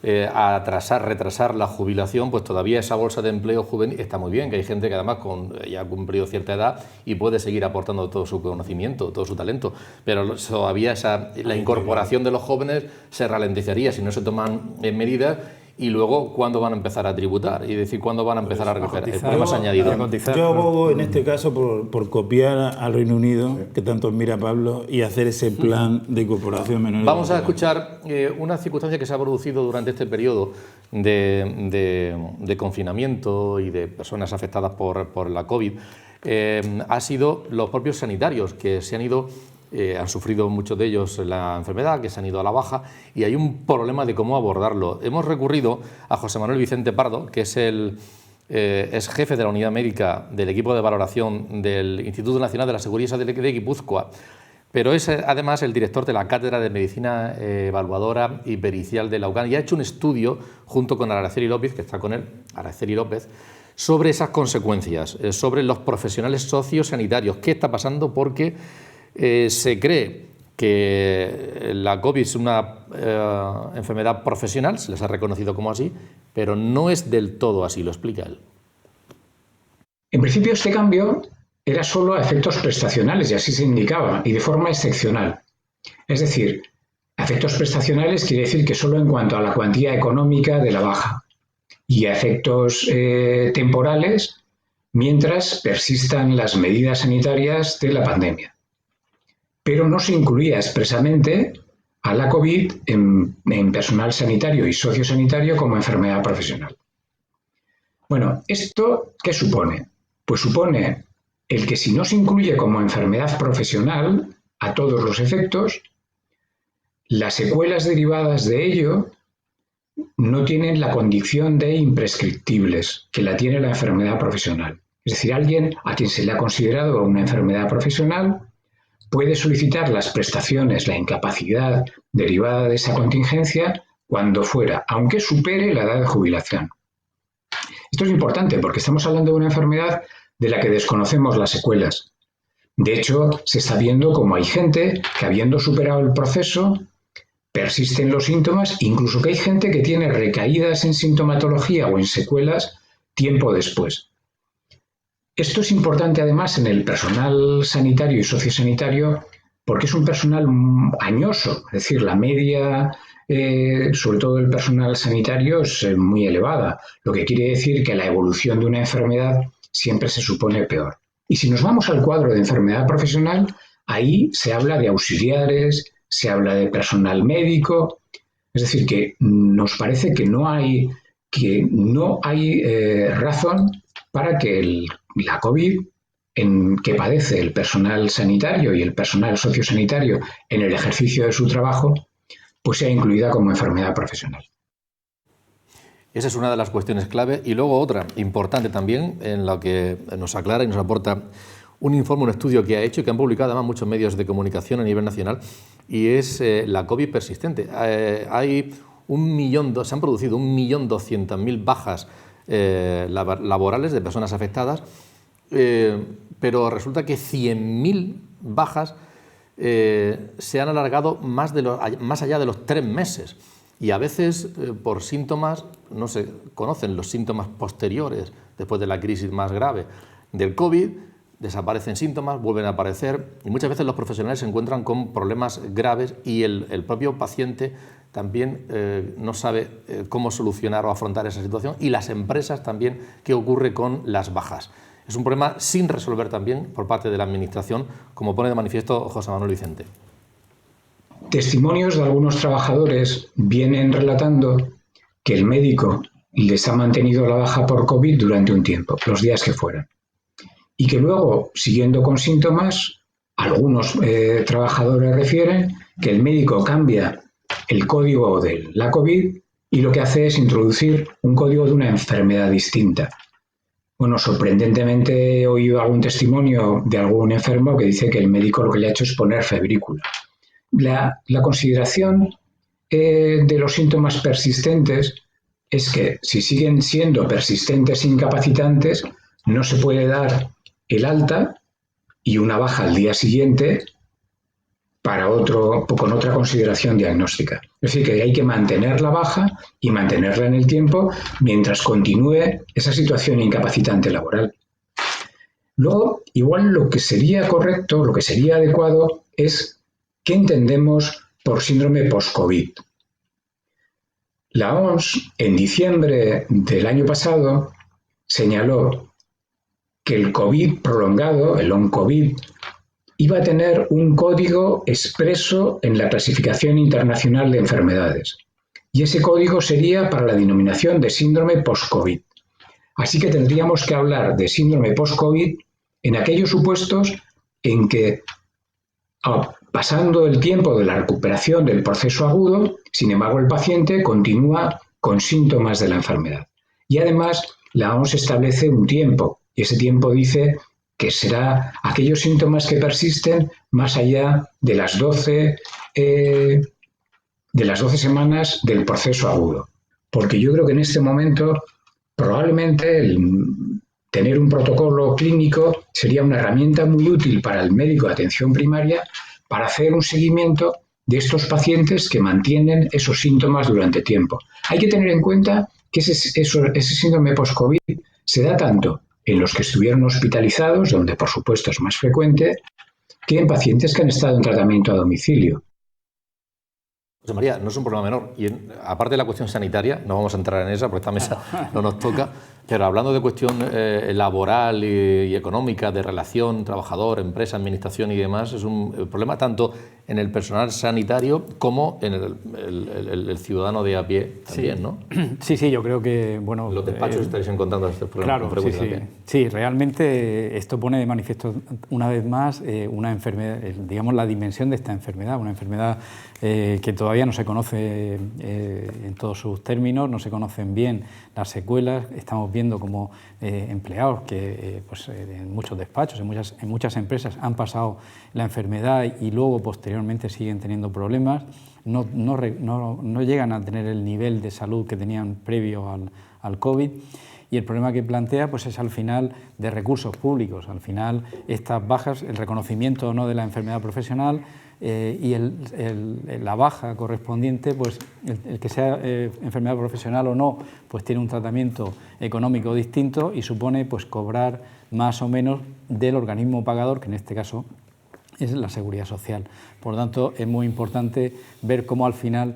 retrasar la jubilación, pues todavía esa bolsa de empleo juvenil está muy bien, que hay gente que además ya ha cumplido cierta edad y puede seguir aportando todo su conocimiento, todo su talento, pero todavía la incorporación de los jóvenes se ralentizaría si no se toman medidas. Y luego, ¿cuándo van a empezar a tributar? Y decir, ¿cuándo van a empezar a recoger problemas añadidos. Yo abogo en este caso por copiar al Reino Unido, que tanto admira Pablo, y hacer ese plan de incorporación menor. Vamos a escuchar una circunstancia que se ha producido durante este periodo de confinamiento y de personas afectadas por la COVID. Ha sido los propios sanitarios que se han ido... han sufrido muchos de ellos la enfermedad, que se han ido a la baja, y hay un problema de cómo abordarlo. Hemos recurrido a José Manuel Vicente Pardo, que es jefe de la unidad médica del equipo de valoración del Instituto Nacional de la Seguridad de Guipúzcoa, pero es además el director de la Cátedra de Medicina Evaluadora y Pericial de la UCAN, y ha hecho un estudio junto con Araceli López, que está con él, Araceli López, sobre esas consecuencias, sobre los profesionales sociosanitarios. ¿Qué está pasando? Porque se cree que la COVID es una enfermedad profesional, se les ha reconocido como así, pero no es del todo así, lo explica él. En principio este cambio era solo a efectos prestacionales, y así se indicaba, y de forma excepcional. Es decir, a efectos prestacionales quiere decir que solo en cuanto a la cuantía económica de la baja, y a efectos temporales mientras persistan las medidas sanitarias de la pandemia. Pero no se incluía expresamente a la COVID en personal sanitario y sociosanitario como enfermedad profesional. Bueno, ¿esto qué supone? Pues supone el que si no se incluye como enfermedad profesional a todos los efectos, las secuelas derivadas de ello no tienen la condición de imprescriptibles que la tiene la enfermedad profesional. Es decir, alguien a quien se le ha considerado una enfermedad profesional puede solicitar las prestaciones, la incapacidad derivada de esa contingencia cuando fuera, aunque supere la edad de jubilación. Esto es importante porque estamos hablando de una enfermedad de la que desconocemos las secuelas. De hecho, se está viendo cómo hay gente que, habiendo superado el proceso, persisten los síntomas, incluso que hay gente que tiene recaídas en sintomatología o en secuelas tiempo después. Esto es importante además en el personal sanitario y sociosanitario porque es un personal añoso, es decir, la media, sobre todo el personal sanitario, es muy elevada, lo que quiere decir que la evolución de una enfermedad siempre se supone peor. Y si nos vamos al cuadro de enfermedad profesional, ahí se habla de auxiliares, se habla de personal médico, es decir, que nos parece que no hay razón para que la COVID que padece el personal sanitario y el personal sociosanitario en el ejercicio de su trabajo, pues sea incluida como enfermedad profesional. Esa es una de las cuestiones clave. Y luego otra importante también, en la que nos aclara y nos aporta un informe, un estudio que ha hecho y que han publicado además muchos medios de comunicación a nivel nacional, y es la COVID persistente. Se han producido 1.200.000 bajas laborales de personas afectadas, pero resulta que 100.000 bajas se han alargado más allá de los 3 meses. Y a veces por síntomas, no se conocen los síntomas posteriores después de la crisis más grave del COVID, desaparecen síntomas, vuelven a aparecer y muchas veces los profesionales se encuentran con problemas graves y el propio paciente también no sabe cómo solucionar o afrontar esa situación, y las empresas también qué ocurre con las bajas. Es un problema sin resolver también por parte de la Administración, como pone de manifiesto José Manuel Vicente. Testimonios de algunos trabajadores vienen relatando que el médico les ha mantenido la baja por COVID durante un tiempo, los días que fueran, y que luego, siguiendo con síntomas, algunos trabajadores refieren que el médico cambia el código de la COVID y lo que hace es introducir un código de una enfermedad distinta. Bueno, sorprendentemente he oído algún testimonio de algún enfermo que dice que el médico lo que le ha hecho es poner febrícula. La consideración de los síntomas persistentes es que si siguen siendo persistentes e incapacitantes, no se puede dar el alta y una baja al día siguiente con otra consideración diagnóstica. Es decir, que hay que mantener la baja y mantenerla en el tiempo mientras continúe esa situación incapacitante laboral. Luego, igual lo que sería correcto, lo que sería adecuado es ¿qué entendemos por síndrome post-COVID? La OMS, en diciembre del año pasado, señaló que el COVID prolongado, el long COVID, iba a tener un código expreso en la clasificación internacional de enfermedades. Y ese código sería para la denominación de síndrome post-COVID. Así que tendríamos que hablar de síndrome post-COVID en aquellos supuestos en que, pasando el tiempo de la recuperación del proceso agudo, sin embargo el paciente continúa con síntomas de la enfermedad. Y además la OMS establece un tiempo, y ese tiempo dice que será aquellos síntomas que persisten más allá de las 12 semanas del proceso agudo. Porque yo creo que en este momento probablemente tener un protocolo clínico sería una herramienta muy útil para el médico de atención primaria para hacer un seguimiento de estos pacientes que mantienen esos síntomas durante tiempo. Hay que tener en cuenta que ese síndrome post-COVID se da tanto en los que estuvieron hospitalizados, donde por supuesto es más frecuente, que en pacientes que han estado en tratamiento a domicilio. José María, no es un problema menor. Y aparte de la cuestión sanitaria, no vamos a entrar en esa porque esta mesa no nos toca, pero hablando de cuestión laboral y económica, de relación trabajador, empresa, administración y demás, es un problema tanto en el personal sanitario como en el ciudadano de a pie también, sí. ¿no? Sí, yo creo que, bueno... Los despachos estaréis encontrando estos problemas con frecuencia también. Sí, realmente esto pone de manifiesto una vez más una enfermedad, digamos, la dimensión de esta enfermedad, una enfermedad que todavía no se conoce en todos sus términos, no se conocen bien las secuelas. Estamos viendo como empleados que en muchos despachos, en muchas empresas han pasado la enfermedad y luego posteriormente siguen teniendo problemas, no llegan a tener el nivel de salud que tenían previo al COVID. Y el problema que plantea pues es al final de recursos públicos. Al final estas bajas, el reconocimiento o no de la enfermedad profesional y la baja correspondiente, pues el que sea enfermedad profesional o no, pues tiene un tratamiento económico distinto y supone pues cobrar más o menos del organismo pagador, que en este caso es la Seguridad Social. Por lo tanto, es muy importante ver cómo al final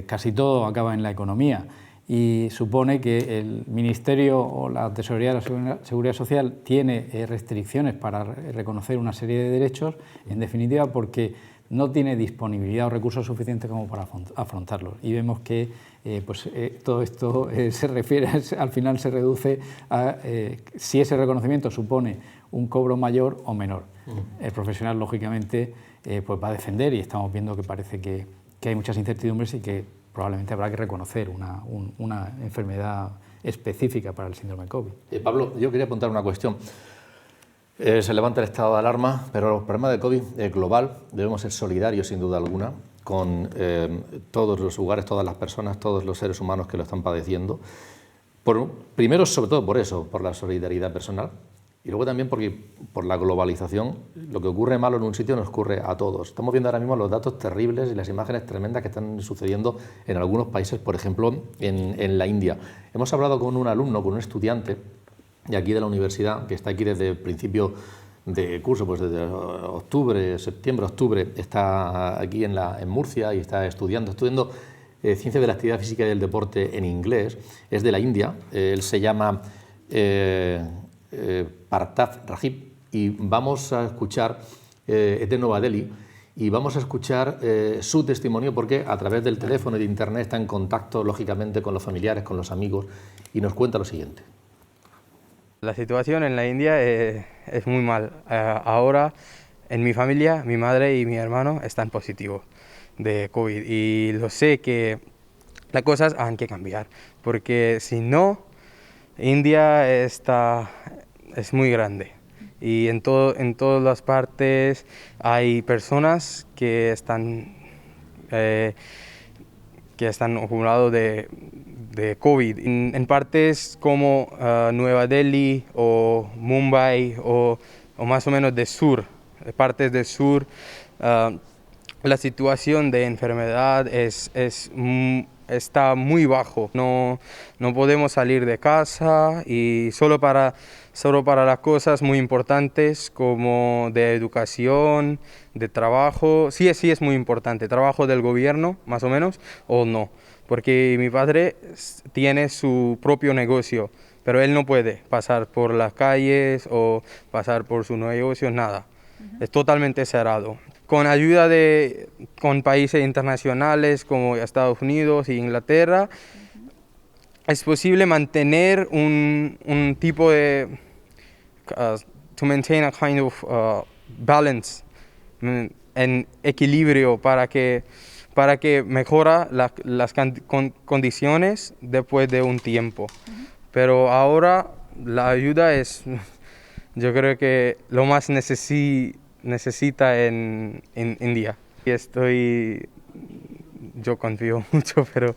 casi todo acaba en la economía, y supone que el Ministerio o la Tesorería de la Seguridad Social tiene restricciones para reconocer una serie de derechos, en definitiva porque no tiene disponibilidad o recursos suficientes como para afrontarlos. Y vemos que todo esto se refiere, al final se reduce a si ese reconocimiento supone un cobro mayor o menor. El profesional, lógicamente, va a defender, y estamos viendo que parece que hay muchas incertidumbres y que probablemente habrá que reconocer una enfermedad específica para el síndrome COVID. Pablo, yo quería apuntar una cuestión. Se levanta el estado de alarma, pero los problemas de COVID global debemos ser solidarios, sin duda alguna, con todos los lugares, todas las personas, todos los seres humanos que lo están padeciendo. Primero, sobre todo por eso, por la solidaridad personal, y luego también porque por la globalización, lo que ocurre malo en un sitio nos ocurre a todos. Estamos viendo ahora mismo los datos terribles y las imágenes tremendas que están sucediendo en algunos países, por ejemplo, en la India. Hemos hablado con un alumno, con un estudiante de aquí de la universidad, que está aquí desde el principio de curso, pues desde octubre, septiembre, octubre, está aquí en Murcia y está estudiando Ciencia de la Actividad Física y del Deporte en inglés. Es de la India, él se llama Partaf Rajib, y vamos a escuchar, es de Nueva Delhi, y vamos a escuchar su testimonio porque a través del teléfono y de internet está en contacto, lógicamente, con los familiares, con los amigos, y nos cuenta lo siguiente. La situación en la India es muy mal. Ahora, en mi familia, mi madre y mi hermano están positivos de COVID, y lo sé que las cosas han que cambiar, porque si no, India es muy grande, y en todas las partes hay personas que están acumulados de COVID. En partes como Nueva Delhi o Mumbai o más o menos partes del sur, la situación de enfermedad está muy bajo. No podemos salir de casa, y solo para las cosas muy importantes como de educación, de trabajo. Sí es muy importante, trabajo del gobierno más o menos, o no. Porque mi padre tiene su propio negocio, pero él no puede pasar por las calles o pasar por su negocio, nada. Es totalmente cerrado. Con ayuda con países internacionales como Estados Unidos e Inglaterra, es posible mantener un tipo de to maintain a kind of balance, en equilibrio, para que mejora las condiciones después de un tiempo. Pero ahora la ayuda yo creo que lo más necesita en India. Yo confío mucho, pero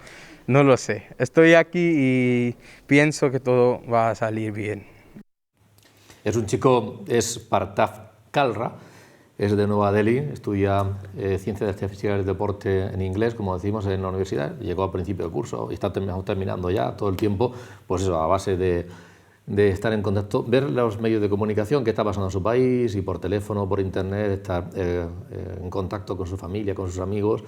no lo sé. Estoy aquí y pienso que todo va a salir bien. Es un chico, es Partaf Kalra, es de Nueva Delhi, estudia Ciencia de la Actividad Física y del Deporte en inglés, como decimos, en la universidad. Llegó al principio del curso y está terminando ya todo el tiempo, pues eso, a base de estar en contacto, ver los medios de comunicación, qué está pasando en su país, y por teléfono, por internet, estar en contacto con su familia, con sus amigos,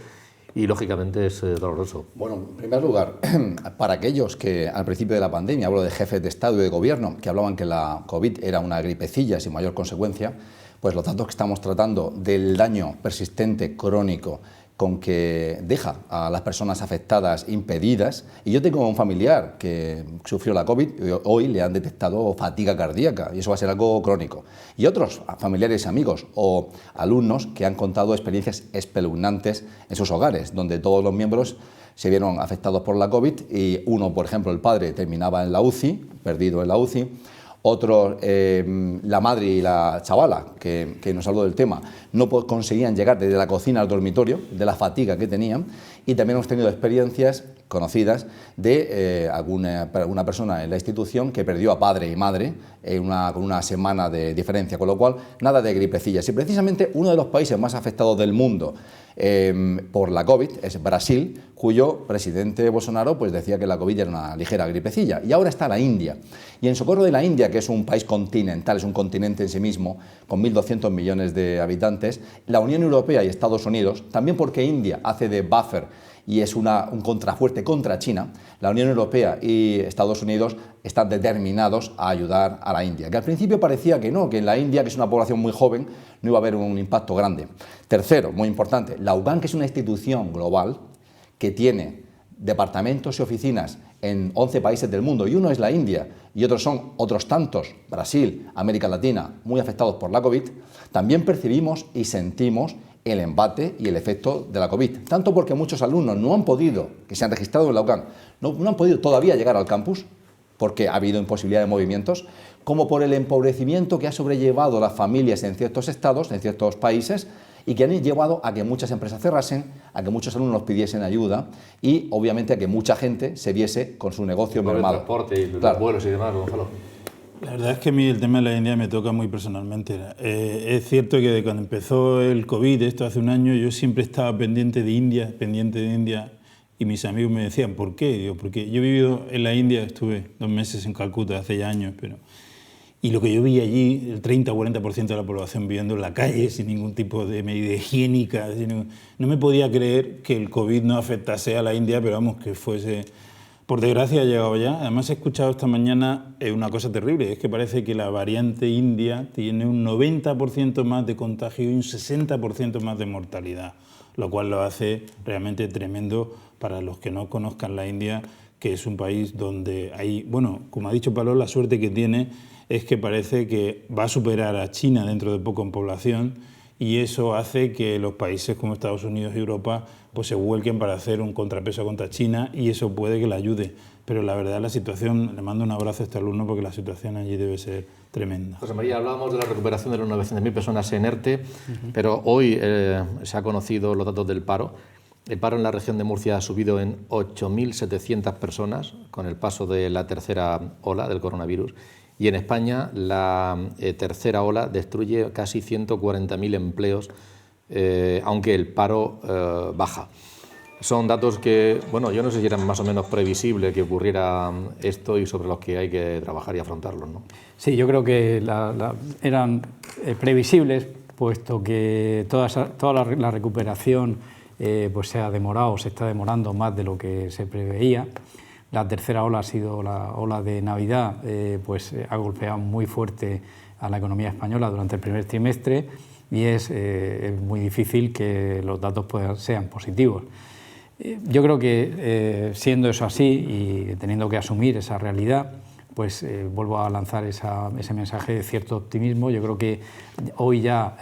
y lógicamente es doloroso. Bueno, en primer lugar, para aquellos que al principio de la pandemia, hablo de jefes de Estado y de Gobierno, que hablaban que la COVID era una gripecilla sin mayor consecuencia, pues los datos que estamos tratando del daño persistente, crónico, con que deja a las personas afectadas impedidas. Y yo tengo un familiar que sufrió la COVID y hoy le han detectado fatiga cardíaca, y eso va a ser algo crónico. Y otros familiares, amigos o alumnos que han contado experiencias espeluznantes en sus hogares, donde todos los miembros se vieron afectados por la COVID, y uno, por ejemplo, el padre, terminaba en la UCI, perdido en la UCI. Otros, la madre y la chavala, que nos habló del tema, no conseguían llegar desde la cocina al dormitorio, de la fatiga que tenían, y también hemos tenido experiencias conocidas de alguna persona en la institución que perdió a padre y madre con una semana de diferencia, con lo cual nada de gripecillas. Y precisamente uno de los países más afectados del mundo por la COVID es Brasil, cuyo presidente Bolsonaro pues decía que la COVID era una ligera gripecilla, y ahora está la India. Y en socorro de la India, que es un país continental, es un continente en sí mismo, con 1.200 millones de habitantes, la Unión Europea y Estados Unidos, también porque India hace de buffer y es un contrafuerte contra China, la Unión Europea y Estados Unidos están determinados a ayudar a la India, que al principio parecía que no, que en la India, que es una población muy joven, no iba a haber un impacto grande. Tercero, muy importante, la UCAN, que es una institución global que tiene departamentos y oficinas en 11 países del mundo, y uno es la India, y otros son otros tantos, Brasil, América Latina, muy afectados por la COVID, también percibimos y sentimos el embate y el efecto de la COVID, tanto porque muchos alumnos no han podido, que se han registrado en la UCAN, no han podido todavía llegar al campus, porque ha habido imposibilidad de movimientos, como por el empobrecimiento que ha sobrellevado las familias en ciertos estados, en ciertos países, y que han llevado a que muchas empresas cerrasen, a que muchos alumnos pidiesen ayuda y, obviamente, a que mucha gente se viese con su negocio mermado. El transporte y los vuelos y demás, Gonzalo. La verdad es que a mí el tema de la India me toca muy personalmente. Es cierto que de cuando empezó el COVID, esto hace un año, yo siempre estaba pendiente de India, y mis amigos me decían, ¿por qué? Digo, porque yo he vivido en la India, estuve 2 meses en Calcuta hace ya años, y lo que yo vi allí, el 30 o 40% de la población viviendo en la calle sin ningún tipo de medida higiénica, no me podía creer que el COVID no afectase a la India, pero vamos, que fuese... Por desgracia ha llegado ya. Además he escuchado esta mañana una cosa terrible, es que parece que la variante india tiene un 90% más de contagio y un 60% más de mortalidad, lo cual lo hace realmente tremendo para los que no conozcan la India, que es un país donde hay, bueno, como ha dicho Pablo, la suerte que tiene es que parece que va a superar a China dentro de poco en población, y eso hace que los países como Estados Unidos y Europa pues se vuelquen para hacer un contrapeso contra China, y eso puede que le ayude. Pero la verdad, la situación, le mando un abrazo a este alumno porque la situación allí debe ser tremenda. José María, hablábamos de la recuperación de las 900.000 personas en ERTE, pero hoy se ha conocido los datos del paro. El paro en la región de Murcia ha subido en 8.700 personas con el paso de la tercera ola del coronavirus. Y en España la tercera ola destruye casi 140.000 empleos, aunque el paro baja. Son datos que, bueno, yo no sé si eran más o menos previsibles que ocurriera esto y sobre los que hay que trabajar y afrontarlos, ¿no? Sí, yo creo que eran previsibles, puesto que toda la recuperación pues se ha demorado, se está demorando más de lo que se preveía. La tercera ola ha sido la ola de Navidad, pues ha golpeado muy fuerte a la economía española durante el primer trimestre, y es muy difícil que los datos sean positivos. Yo creo que siendo eso así y teniendo que asumir esa realidad, pues vuelvo a lanzar ese mensaje de cierto optimismo. Yo creo que hoy ya,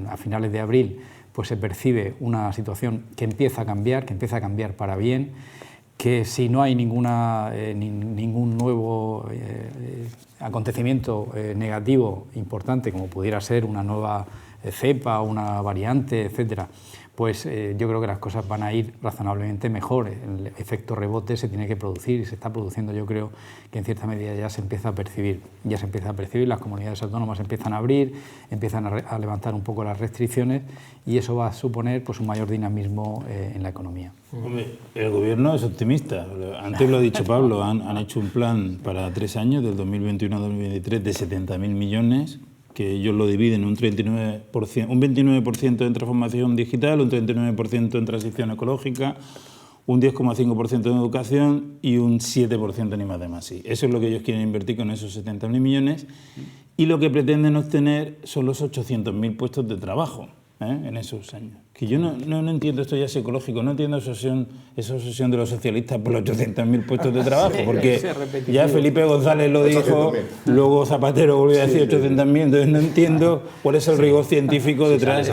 a finales de abril, pues se percibe una situación que empieza a cambiar para bien, que si no hay ningún nuevo acontecimiento negativo importante, como pudiera ser una nueva cepa, una variante, etcétera, pues yo creo que las cosas van a ir razonablemente mejor. El efecto rebote se tiene que producir y se está produciendo. Yo creo que en cierta medida ya se empieza a percibir. Las comunidades autónomas empiezan a abrir, empiezan a levantar un poco las restricciones, y eso va a suponer pues un mayor dinamismo en la economía. Hombre, el gobierno es optimista. Antes lo ha dicho Pablo, han hecho un plan para 3 años, del 2021 al 2023, de 70.000 millones, que ellos lo dividen un 29% en transformación digital, un 39% en transición ecológica, un 10,5% en educación y un 7% en I+D+I. Eso es lo que ellos quieren invertir con esos 70.000 millones, y lo que pretenden obtener son los 800.000 puestos de trabajo en esos años. Que yo no entiendo, esto ya es ecológico, no entiendo esa obsesión de los socialistas por los 800.000 puestos de trabajo, porque ya Felipe González lo dijo, luego Zapatero volvió a decir 800.000, entonces no entiendo cuál es el rigor científico detrás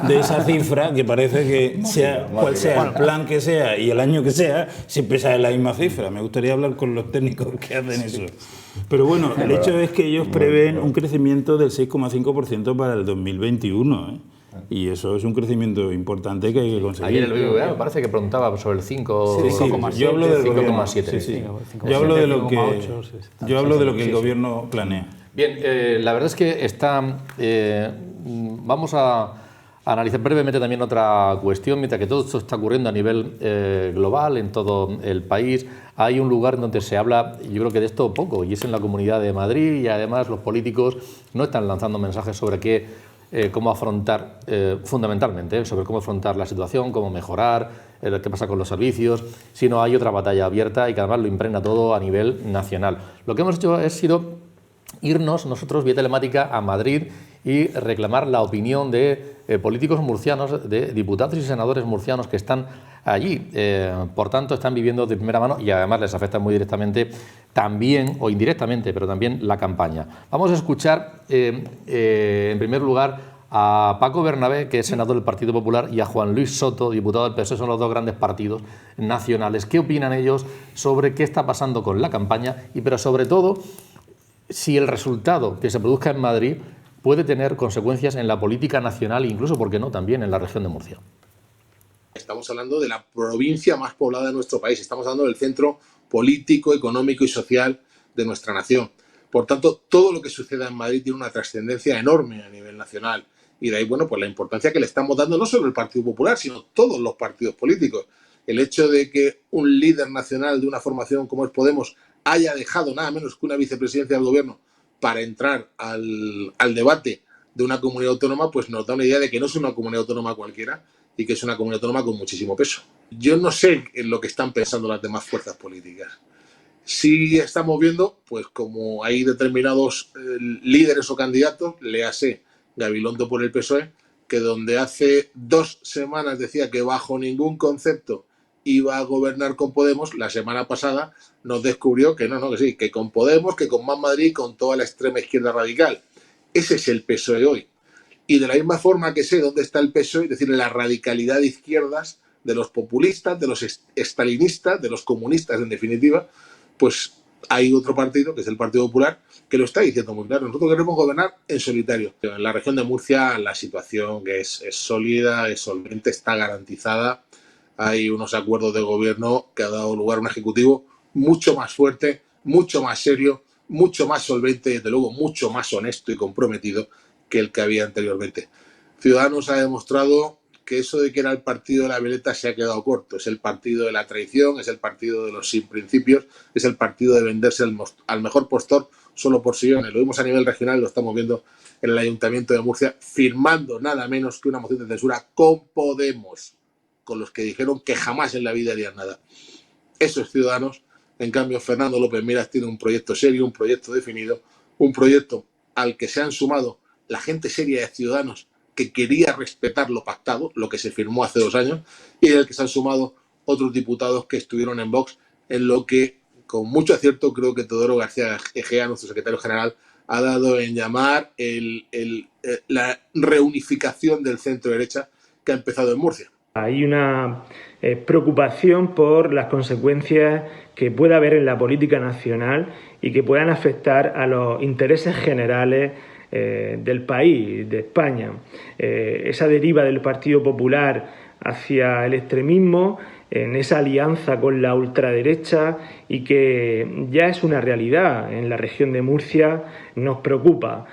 de esa cifra, que parece que sea cual sea el plan que sea y el año que sea, siempre sale la misma cifra. Me gustaría hablar con los técnicos que hacen eso. Pero bueno, el hecho es que ellos prevén un crecimiento del 6,5% para el 2021, Y eso es un crecimiento importante que hay que conseguir. Ayer el BBVA me parece que preguntaba sobre el 5, Sí, 5,7. yo hablo del 5,7. Sí. Yo hablo de lo que el gobierno planea. Bien, la verdad es que vamos a analizar brevemente también otra cuestión. Mientras que todo esto está ocurriendo a nivel global, en todo el país, hay un lugar donde se habla, yo creo que de esto poco, y es en la Comunidad de Madrid, y además los políticos no están lanzando mensajes sobre cómo afrontar, fundamentalmente, sobre cómo afrontar la situación, cómo mejorar, qué pasa con los servicios, sino hay otra batalla abierta y que además lo impregna todo a nivel nacional. Lo que hemos hecho ha sido irnos nosotros vía telemática a Madrid y reclamar la opinión de políticos murcianos, de diputados y senadores murcianos que están allí. Por tanto, están viviendo de primera mano y además les afecta muy directamente también, o indirectamente, pero también la campaña. Vamos a escuchar, en primer lugar, a Paco Bernabé, que es senador del Partido Popular, y a Juan Luis Soto, diputado del PSOE, son los dos grandes partidos nacionales. ¿Qué opinan ellos sobre qué está pasando con la campaña y, pero sobre todo, si el resultado que se produzca en Madrid puede tener consecuencias en la política nacional e incluso, ¿por qué no?, también en la región de Murcia? Estamos hablando de la provincia más poblada de nuestro país, estamos hablando del centro político, económico y social de nuestra nación. Por tanto, todo lo que suceda en Madrid tiene una trascendencia enorme a nivel nacional. Y de ahí, bueno, pues la importancia que le estamos dando no solo el Partido Popular, sino todos los partidos políticos. El hecho de que un líder nacional de una formación como es Podemos haya dejado nada menos que una vicepresidencia del gobierno para entrar al debate de una comunidad autónoma, pues nos da una idea de que no es una comunidad autónoma cualquiera y que es una comunidad autónoma con muchísimo peso. Yo no sé en lo que están pensando las demás fuerzas políticas. Sí estamos viendo, pues como hay determinados líderes o candidatos, léase Gabilondo por el PSOE, que donde hace 2 semanas decía que bajo ningún concepto iba a gobernar con Podemos, la semana pasada nos descubrió que no, que sí, que con Podemos, que con Más Madrid, con toda la extrema izquierda radical. Ese es el PSOE hoy. Y de la misma forma que sé dónde está el PSOE, es decir, la radicalidad de izquierdas, de los populistas, de los estalinistas, de los comunistas en definitiva, pues hay otro partido, que es el Partido Popular, que lo está diciendo muy claro. Nosotros queremos gobernar en solitario. En la región de Murcia la situación es sólida, es solvente, está garantizada. Hay unos acuerdos de gobierno que ha dado lugar a un ejecutivo mucho más fuerte, mucho más serio, mucho más solvente y, desde luego, mucho más honesto y comprometido que el que había anteriormente. Ciudadanos ha demostrado que eso de que era el partido de la veleta se ha quedado corto. Es el partido de la traición, es el partido de los sin principios, es el partido de venderse al mejor postor solo por sillones. Lo vimos a nivel regional, lo estamos viendo en el Ayuntamiento de Murcia, firmando nada menos que una moción de censura con Podemos, con los que dijeron que jamás en la vida harían nada. Esos Ciudadanos. En cambio, Fernando López Miras tiene un proyecto serio, un proyecto definido, un proyecto al que se han sumado la gente seria de Ciudadanos que quería respetar lo pactado, lo que se firmó hace 2 años, y del que se han sumado otros diputados que estuvieron en Vox, en lo que, con mucho acierto, creo que Teodoro García Egea, nuestro secretario general, ha dado en llamar la reunificación del centro-derecha que ha empezado en Murcia. Hay una preocupación por las consecuencias que pueda haber en la política nacional y que puedan afectar a los intereses generales del país, de España. Esa deriva del Partido Popular hacia el extremismo, en esa alianza con la ultraderecha y que ya es una realidad en la región de Murcia, nos preocupa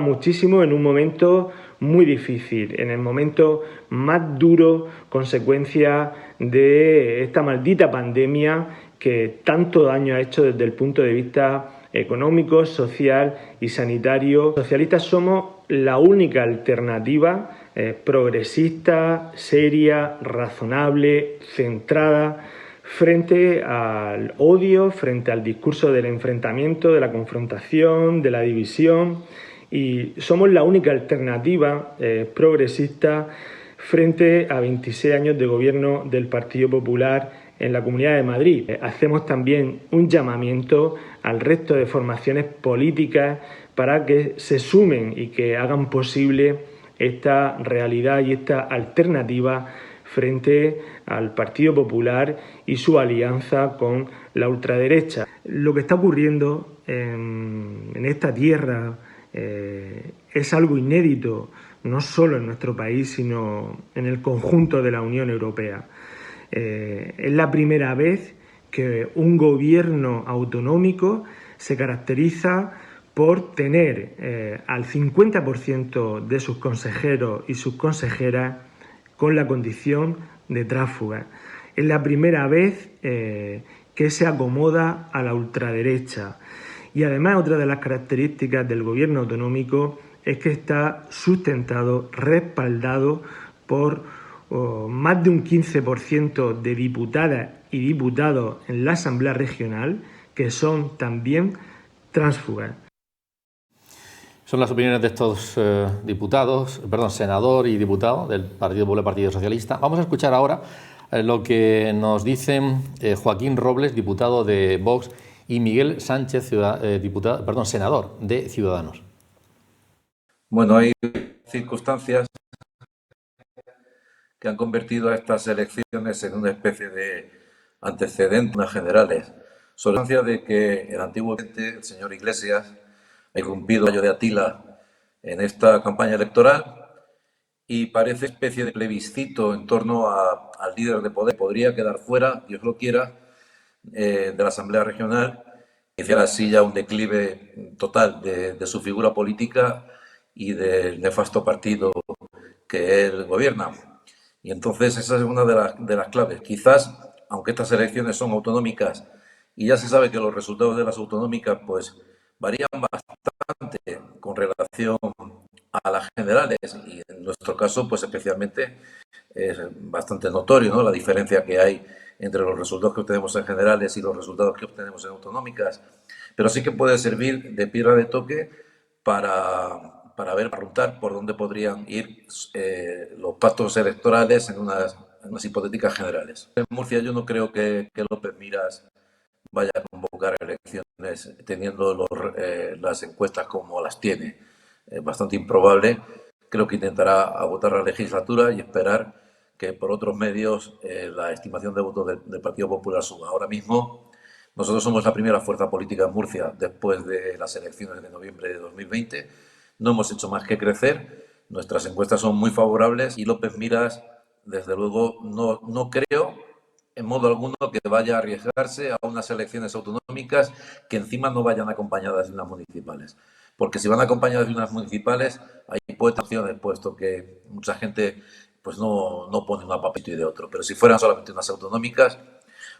muchísimo en un momento muy difícil, en el momento más duro, consecuencia de esta maldita pandemia que tanto daño ha hecho desde el punto de vista económico, social y sanitario. Los socialistas somos la única alternativa progresista, seria, razonable, centrada frente al odio, frente al discurso del enfrentamiento, de la confrontación, de la división, y somos la única alternativa progresista frente a 26 años de gobierno del Partido Popular en la Comunidad de Madrid. Hacemos también un llamamiento al resto de formaciones políticas para que se sumen y que hagan posible esta realidad y esta alternativa frente al Partido Popular y su alianza con la ultraderecha. Lo que está ocurriendo en esta tierra es algo inédito no solo en nuestro país, sino en el conjunto de la Unión Europea. Es la primera vez que un gobierno autonómico se caracteriza por tener al 50% de sus consejeros y sus consejeras con la condición de tránsfugas. Es la primera vez que se acomoda a la ultraderecha. Y además otra de las características del gobierno autonómico es que está sustentado, respaldado por más de un 15% de diputadas y diputados en la Asamblea Regional que son también tránsfugas. Son las opiniones de estos senador y diputado del Partido Popular, Partido Socialista. Vamos a escuchar ahora lo que nos dicen Joaquín Robles, diputado de Vox, y Miguel Sánchez, senador de Ciudadanos. Bueno, hay circunstancias que han convertido a estas elecciones en una especie de antecedentes generales. Circunstancia de que el antiguo presidente, el señor Iglesias, ha irrumpido el gallo de Atila en esta campaña electoral y parece especie de plebiscito en torno al líder de poder. Podría quedar fuera, Dios lo quiera, de la Asamblea Regional, iniciar así ya un declive total de su figura política y del nefasto partido que él gobierna. Y entonces esa es una de las claves. Quizás, aunque estas elecciones son autonómicas y ya se sabe que los resultados de las autonómicas pues varían bastante con relación a las generales, y en nuestro caso pues especialmente es bastante notorio, ¿no?, la diferencia que hay entre los resultados que obtenemos en generales y los resultados que obtenemos en autonómicas, pero sí que puede servir de piedra de toque para preguntar por dónde podrían ir los pactos electorales en unas hipotéticas generales. En Murcia yo no creo que López Miras vaya a convocar elecciones teniendo las encuestas como las tiene. Bastante improbable. Creo que intentará agotar la legislatura y esperar que por otros medios la estimación de votos del Partido Popular suba. Ahora mismo nosotros somos la primera fuerza política en Murcia después de las elecciones de noviembre de 2020. No hemos hecho más que crecer. Nuestras encuestas son muy favorables y López Miras, desde luego, no creo en modo alguno que vaya a arriesgarse a unas elecciones autonómicas que encima no vayan acompañadas de unas municipales. Porque si van acompañadas de unas municipales, hay opciones, puesto que mucha gente pues no pone una papito y de otro. Pero si fueran solamente unas autonómicas,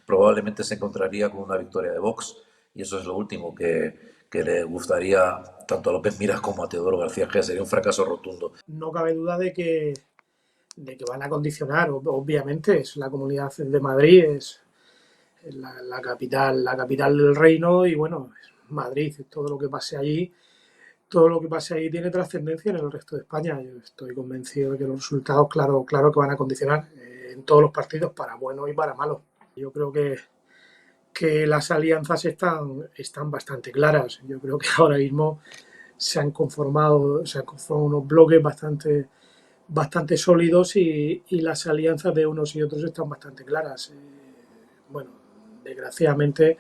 probablemente se encontraría con una victoria de Vox, y eso es lo último que le gustaría tanto a López Miras como a Teodoro García Egea. Sería un fracaso rotundo. No cabe duda de que van a condicionar, obviamente, es la Comunidad de Madrid, es la capital del reino, y bueno, Madrid, todo lo que pase allí tiene trascendencia en el resto de España. Yo estoy convencido de que los resultados, claro que van a condicionar en todos los partidos, para bueno y para malo. Yo creo que las alianzas están bastante claras. Yo creo que ahora mismo se han conformado unos bloques bastante sólidos y las alianzas de unos y otros están bastante claras. Bueno, desgraciadamente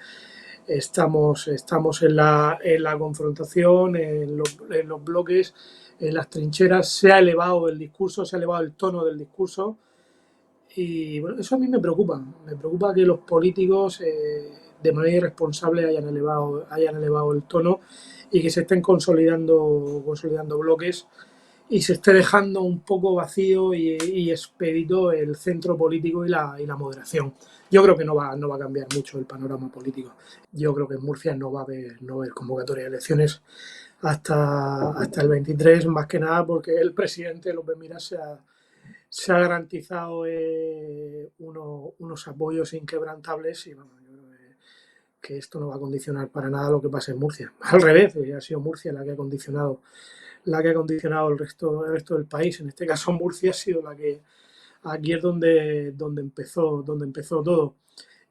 estamos en la confrontación, en los bloques, en las trincheras. Se ha elevado el discurso, se ha elevado el tono del discurso, y bueno, eso a mí me preocupa. Me preocupa que los políticos de manera irresponsable hayan elevado el tono y que se estén consolidando bloques y se esté dejando un poco vacío y expedito el centro político y la moderación. Yo creo que no va a cambiar mucho el panorama político. Yo creo que en Murcia no va a haber convocatoria de elecciones hasta el 23, más que nada porque el presidente López Miras se ha garantizado unos apoyos inquebrantables, y bueno, yo creo que esto no va a condicionar para nada lo que pase en Murcia. Al revés, ha sido Murcia la que ha condicionado el resto del país. En este caso Murcia ha sido aquí es donde empezó todo,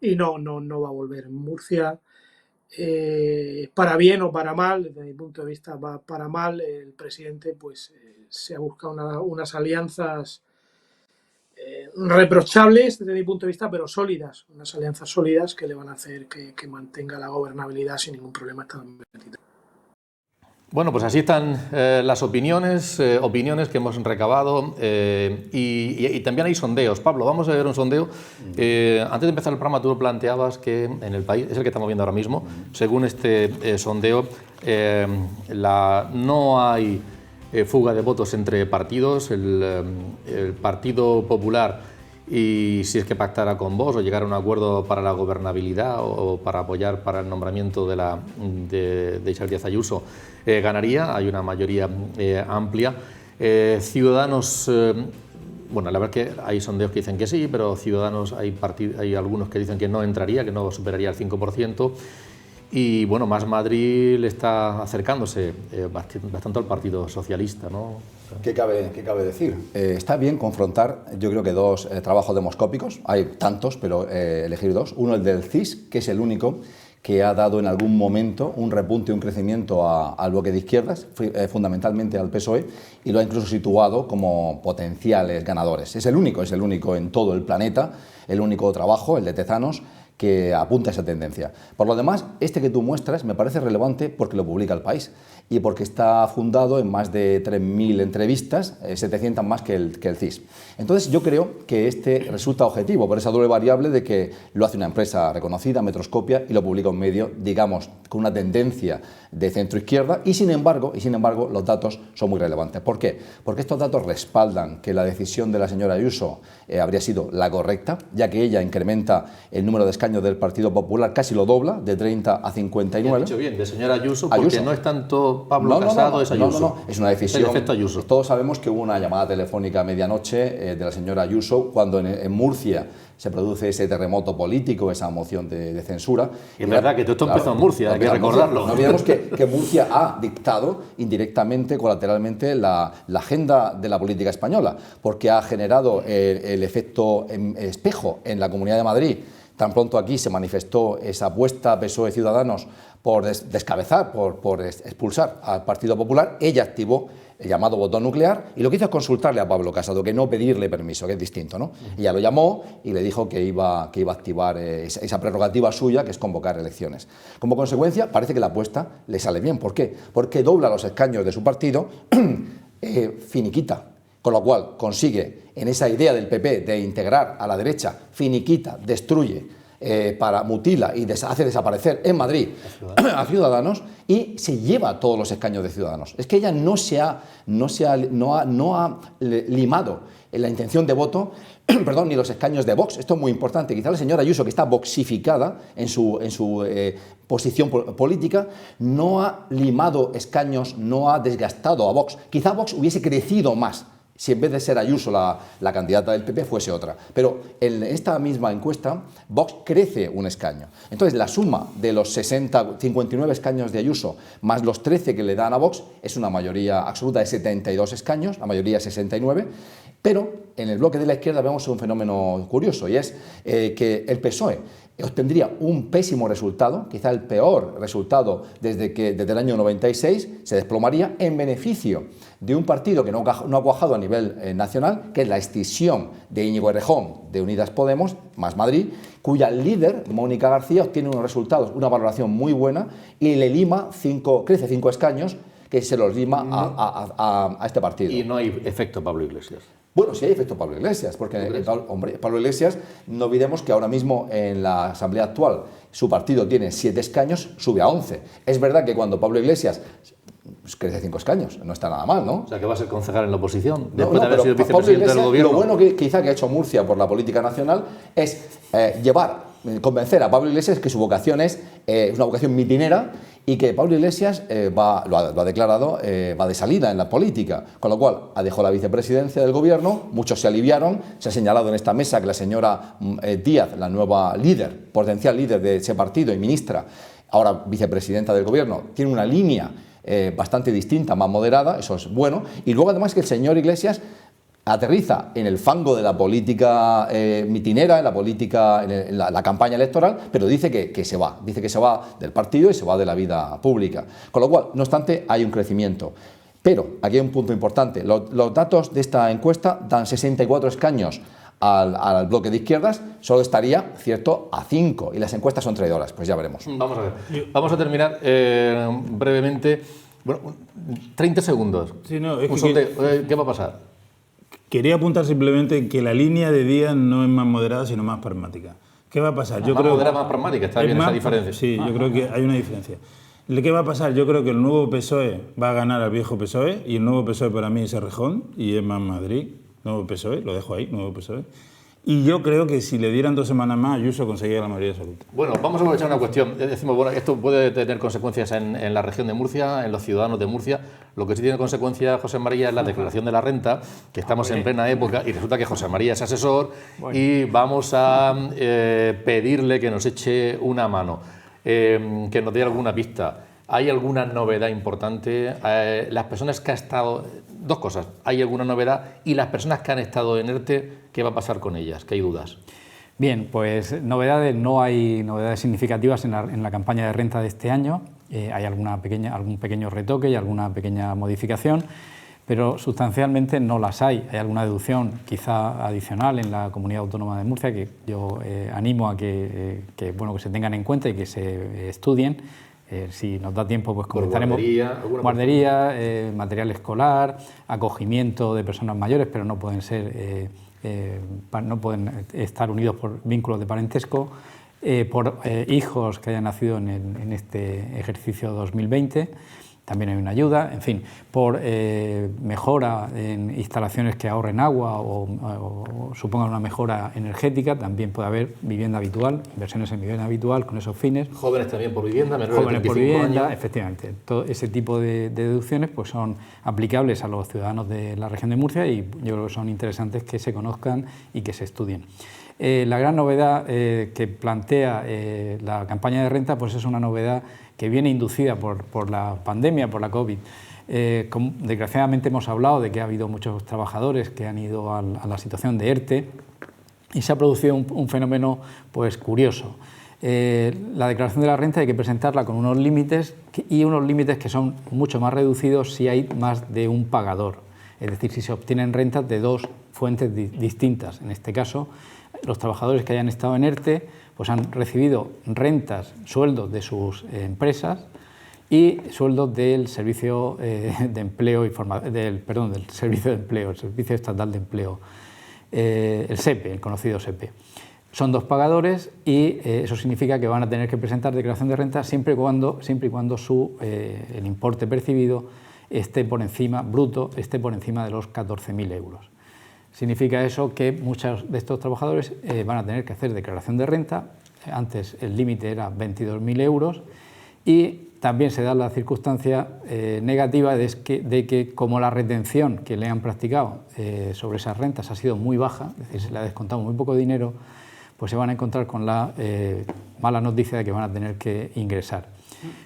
y no va a volver. Murcia, para bien o para mal, desde mi punto de vista va para mal. El presidente pues se ha buscado unas alianzas reprochables desde mi punto de vista, pero sólidas, unas alianzas sólidas que le van a hacer que mantenga la gobernabilidad sin ningún problema hasta 2023. Bueno, pues así están las opiniones que hemos recabado y también hay sondeos. Pablo, vamos a ver un sondeo. Antes de empezar el programa tú planteabas que en el país, es el que estamos viendo ahora mismo, según este sondeo, no hay fuga de votos entre partidos. El Partido Popular, y si es que pactara con Vox o llegara a un acuerdo para la gobernabilidad o para apoyar para el nombramiento de Isabel Díaz Ayuso, ganaría. Hay una mayoría amplia. Ciudadanos, bueno, la verdad es que hay sondeos que dicen que sí, pero Ciudadanos hay algunos que dicen que no entraría, que no superaría el 5%. Y bueno, Más Madrid le está acercándose bastante al Partido Socialista, ¿no? ¿Qué cabe decir? Está bien confrontar, yo creo que dos trabajos demoscópicos, hay tantos, pero elegir dos. Uno, el del CIS, que es el único que ha dado en algún momento un repunte, un crecimiento al bloque de izquierdas, fundamentalmente al PSOE, y lo ha incluso situado como potenciales ganadores. Es el único en todo el planeta, el único trabajo, el de Tezanos, que apunta a esa tendencia. Por lo demás, este que tú muestras me parece relevante porque lo publica El País y porque está fundado en más de 3.000 entrevistas, 700 más que el CIS. Entonces yo creo que este resulta objetivo por esa doble variable de que lo hace una empresa reconocida, Metroscopia, y lo publica un medio, digamos, con una tendencia de centro-izquierda y sin embargo los datos son muy relevantes. ¿Por qué? Porque estos datos respaldan que la decisión de la señora Ayuso habría sido la correcta, ya que ella incrementa el número de escaños del Partido Popular, casi lo dobla, de 30 a 59. He dicho bien, de señora Ayuso, porque no es tanto Pablo Casado, es Ayuso. No, es una decisión. El efecto Ayuso. Todos sabemos que hubo una llamada telefónica a medianoche de la señora Ayuso cuando en Murcia se produce ese terremoto político, esa moción de censura. Y es verdad que todo esto empezó en Murcia, hay que recordarlo. No olvidemos que Murcia ha dictado indirectamente, colateralmente, la agenda de la política española, porque ha generado el efecto espejo en la Comunidad de Madrid. Tan pronto aquí se manifestó esa apuesta PSOE-Ciudadanos por descabezar, por expulsar al Partido Popular, ella activó el llamado botón nuclear y lo que hizo es consultarle a Pablo Casado, que no pedirle permiso, que es distinto, ¿no? Ella lo llamó y le dijo que iba a activar esa prerrogativa suya, que es convocar elecciones. Como consecuencia, parece que la apuesta le sale bien. ¿Por qué? Porque dobla los escaños de su partido, finiquita, con lo cual consigue, en esa idea del PP de integrar a la derecha, finiquita, destruye, mutila y hace desaparecer en Madrid a Ciudadanos y se lleva todos los escaños de Ciudadanos. Es que ella no ha limado la intención de voto, perdón, ni los escaños de Vox. Esto es muy importante. Quizá la señora Ayuso, que está voxificada en su posición política, no ha limado escaños, no ha desgastado a Vox. Quizá Vox hubiese crecido más si en vez de ser Ayuso la candidata del PP fuese otra. Pero en esta misma encuesta, Vox crece un escaño. Entonces, la suma de los 59 escaños de Ayuso más los 13 que le dan a Vox es una mayoría absoluta de 72 escaños, la mayoría 69, pero en el bloque de la izquierda vemos un fenómeno curioso y es que el PSOE obtendría un pésimo resultado, quizá el peor resultado desde el año 96, se desplomaría en beneficio de un partido que no ha cuajado a nivel nacional, que es la escisión de Íñigo Errejón de Unidas Podemos, Más Madrid, cuya líder, Mónica García, obtiene unos resultados, una valoración muy buena y le lima crece 5 escaños que se los lima a este partido. Y no hay efecto Pablo Iglesias. Bueno, sí hay efecto Pablo Iglesias, porque Pablo Iglesias, no olvidemos que ahora mismo en la Asamblea actual su partido tiene 7 escaños, sube a 11. Es verdad que cuando Pablo Iglesias crece 5 escaños, no está nada mal, ¿no? O sea, que va a ser concejal en la oposición, después de haber sido vicepresidente del gobierno. Lo bueno que quizá que ha hecho Murcia por la política nacional es convencer a Pablo Iglesias que su vocación es una vocación mitinera y que Pablo Iglesias lo ha declarado, va de salida en la política, con lo cual ha dejado la vicepresidencia del gobierno, muchos se aliviaron, se ha señalado en esta mesa que la señora Díaz, la nueva potencial líder de ese partido y ministra, ahora vicepresidenta del gobierno, tiene una línea bastante distinta, más moderada, eso es bueno, y luego además que el señor Iglesias aterriza en el fango de la política mitinera, en la campaña electoral, pero dice que se va del partido y se va de la vida pública. Con lo cual, no obstante, hay un crecimiento. Pero aquí hay un punto importante. Los datos de esta encuesta dan 64 escaños al bloque de izquierdas, solo estaría, cierto, a 5, y las encuestas son traidoras, pues ya veremos. Vamos a ver. Vamos a terminar brevemente Bueno, 30 segundos. Sí, no, es ¿Qué va a pasar? Quería apuntar simplemente que la línea de Díaz no es más moderada, sino más pragmática. ¿Qué va a pasar? Más moderada, más pragmática, está bien esa diferencia. Sí, yo creo que hay una diferencia. ¿Qué va a pasar? Yo creo que el nuevo PSOE va a ganar al viejo PSOE, y el nuevo PSOE para mí es Errejón y es más Madrid. Nuevo PSOE, lo dejo ahí, nuevo PSOE. Y yo creo que si le dieran 2 semanas más, Ayuso conseguiría la mayoría absoluta. Bueno, vamos a aprovechar una cuestión. Decimos, bueno, esto puede tener consecuencias en la región de Murcia, en los ciudadanos de Murcia. Lo que sí tiene consecuencia, José María, es la declaración de la renta, que estamos en plena época, y resulta que José María es asesor, y vamos a pedirle que nos eche una mano, que nos dé alguna pista. ¿Hay alguna novedad importante? Las personas que han estado... Dos cosas. ¿Hay alguna novedad? Y las personas que han estado en ERTE, ¿qué va a pasar con ellas? ¿Que hay dudas? Bien, pues novedades, no hay novedades significativas en la campaña de renta de este año. Hay algún pequeño retoque y alguna pequeña modificación, pero sustancialmente no las hay. Hay alguna deducción quizá adicional en la Comunidad Autónoma de Murcia que yo animo a que se tengan en cuenta y que se estudien. Si nos da tiempo, pues comentaremos guardería, material escolar, acogimiento de personas mayores, pero no pueden estar unidos por vínculos de parentesco, por hijos que hayan nacido en este ejercicio 2020. También hay una ayuda, en fin, por mejora en instalaciones que ahorren agua o supongan una mejora energética. También puede haber vivienda habitual, inversiones en vivienda habitual con esos fines. Jóvenes también por vivienda, menores de 35 por vivienda, años. Efectivamente. Todo ese tipo de deducciones pues son aplicables a los ciudadanos de la región de Murcia y yo creo que son interesantes que se conozcan y que se estudien. La gran novedad que plantea la campaña de renta pues es una novedad que viene inducida por la pandemia, por la COVID. Desgraciadamente hemos hablado de que ha habido muchos trabajadores que han ido a la situación de ERTE y se ha producido un fenómeno pues curioso. La declaración de la renta hay que presentarla con unos límites y unos límites que son mucho más reducidos si hay más de un pagador. Es decir, si se obtienen rentas de dos fuentes distintas. En este caso, los trabajadores que hayan estado en ERTE pues han recibido rentas, sueldos de sus empresas y sueldos del Servicio de Empleo del Servicio de Empleo, el Servicio Estatal de Empleo, el SEPE, el conocido SEPE. Son dos pagadores y eso significa que van a tener que presentar declaración de renta siempre y cuando el importe percibido esté por encima, bruto, esté por encima de los 14.000 euros. Significa eso que muchos de estos trabajadores van a tener que hacer declaración de renta. Antes el límite era 22.000 euros y también se da la circunstancia negativa de que como la retención que le han practicado sobre esas rentas ha sido muy baja, es decir, se le ha descontado muy poco dinero, pues se van a encontrar con la mala noticia de que van a tener que ingresar.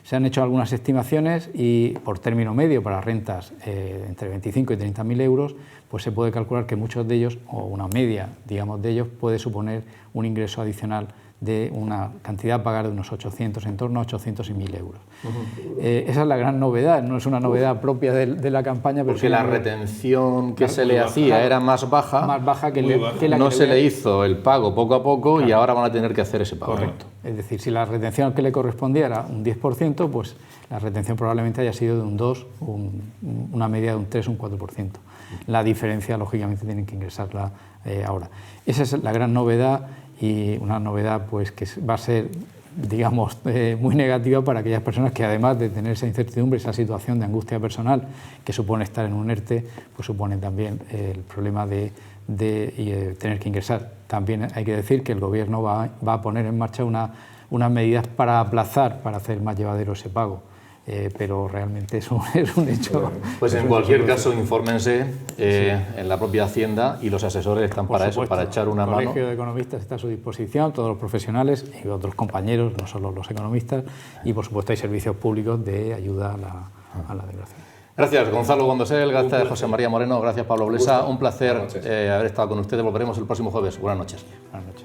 Se han hecho algunas estimaciones y por término medio para rentas entre 25 y 30.000 euros, pues se puede calcular que muchos de ellos, o una media, digamos, de ellos, puede suponer un ingreso adicional de una cantidad a pagar de unos 800, en torno a 800 y 1.000 euros. Esa es la gran novedad, no es una novedad propia de la campaña. Pero porque la retención que se le hacía era más baja que la no se le hizo el pago poco a poco y ahora van a tener que hacer ese pago. Correcto. Es decir, si la retención que le correspondía era un 10%, pues la retención probablemente haya sido de un 2, una media de un 3, un 4%. La diferencia, lógicamente, tienen que ingresarla ahora. Esa es la gran novedad y una novedad pues que va a ser, digamos, muy negativa para aquellas personas que, además de tener esa incertidumbre, esa situación de angustia personal que supone estar en un ERTE, pues supone también el problema de tener que ingresar. También hay que decir que el Gobierno va a poner en marcha unas medidas para aplazar, para hacer más llevadero ese pago. Pero realmente es un hecho. Pues en cualquier caso, infórmense en la propia Hacienda y los asesores están para eso, para echar una mano. El Colegio de Economistas está a su disposición, todos los profesionales y otros compañeros, no solo los economistas, y por supuesto hay servicios públicos de ayuda a la declaración. Gracias, Gonzalo Gondosel, gracias, José María Moreno, gracias, Pablo Blesa. Un placer haber estado con ustedes. Volveremos el próximo jueves. Buenas noches. Buenas noches.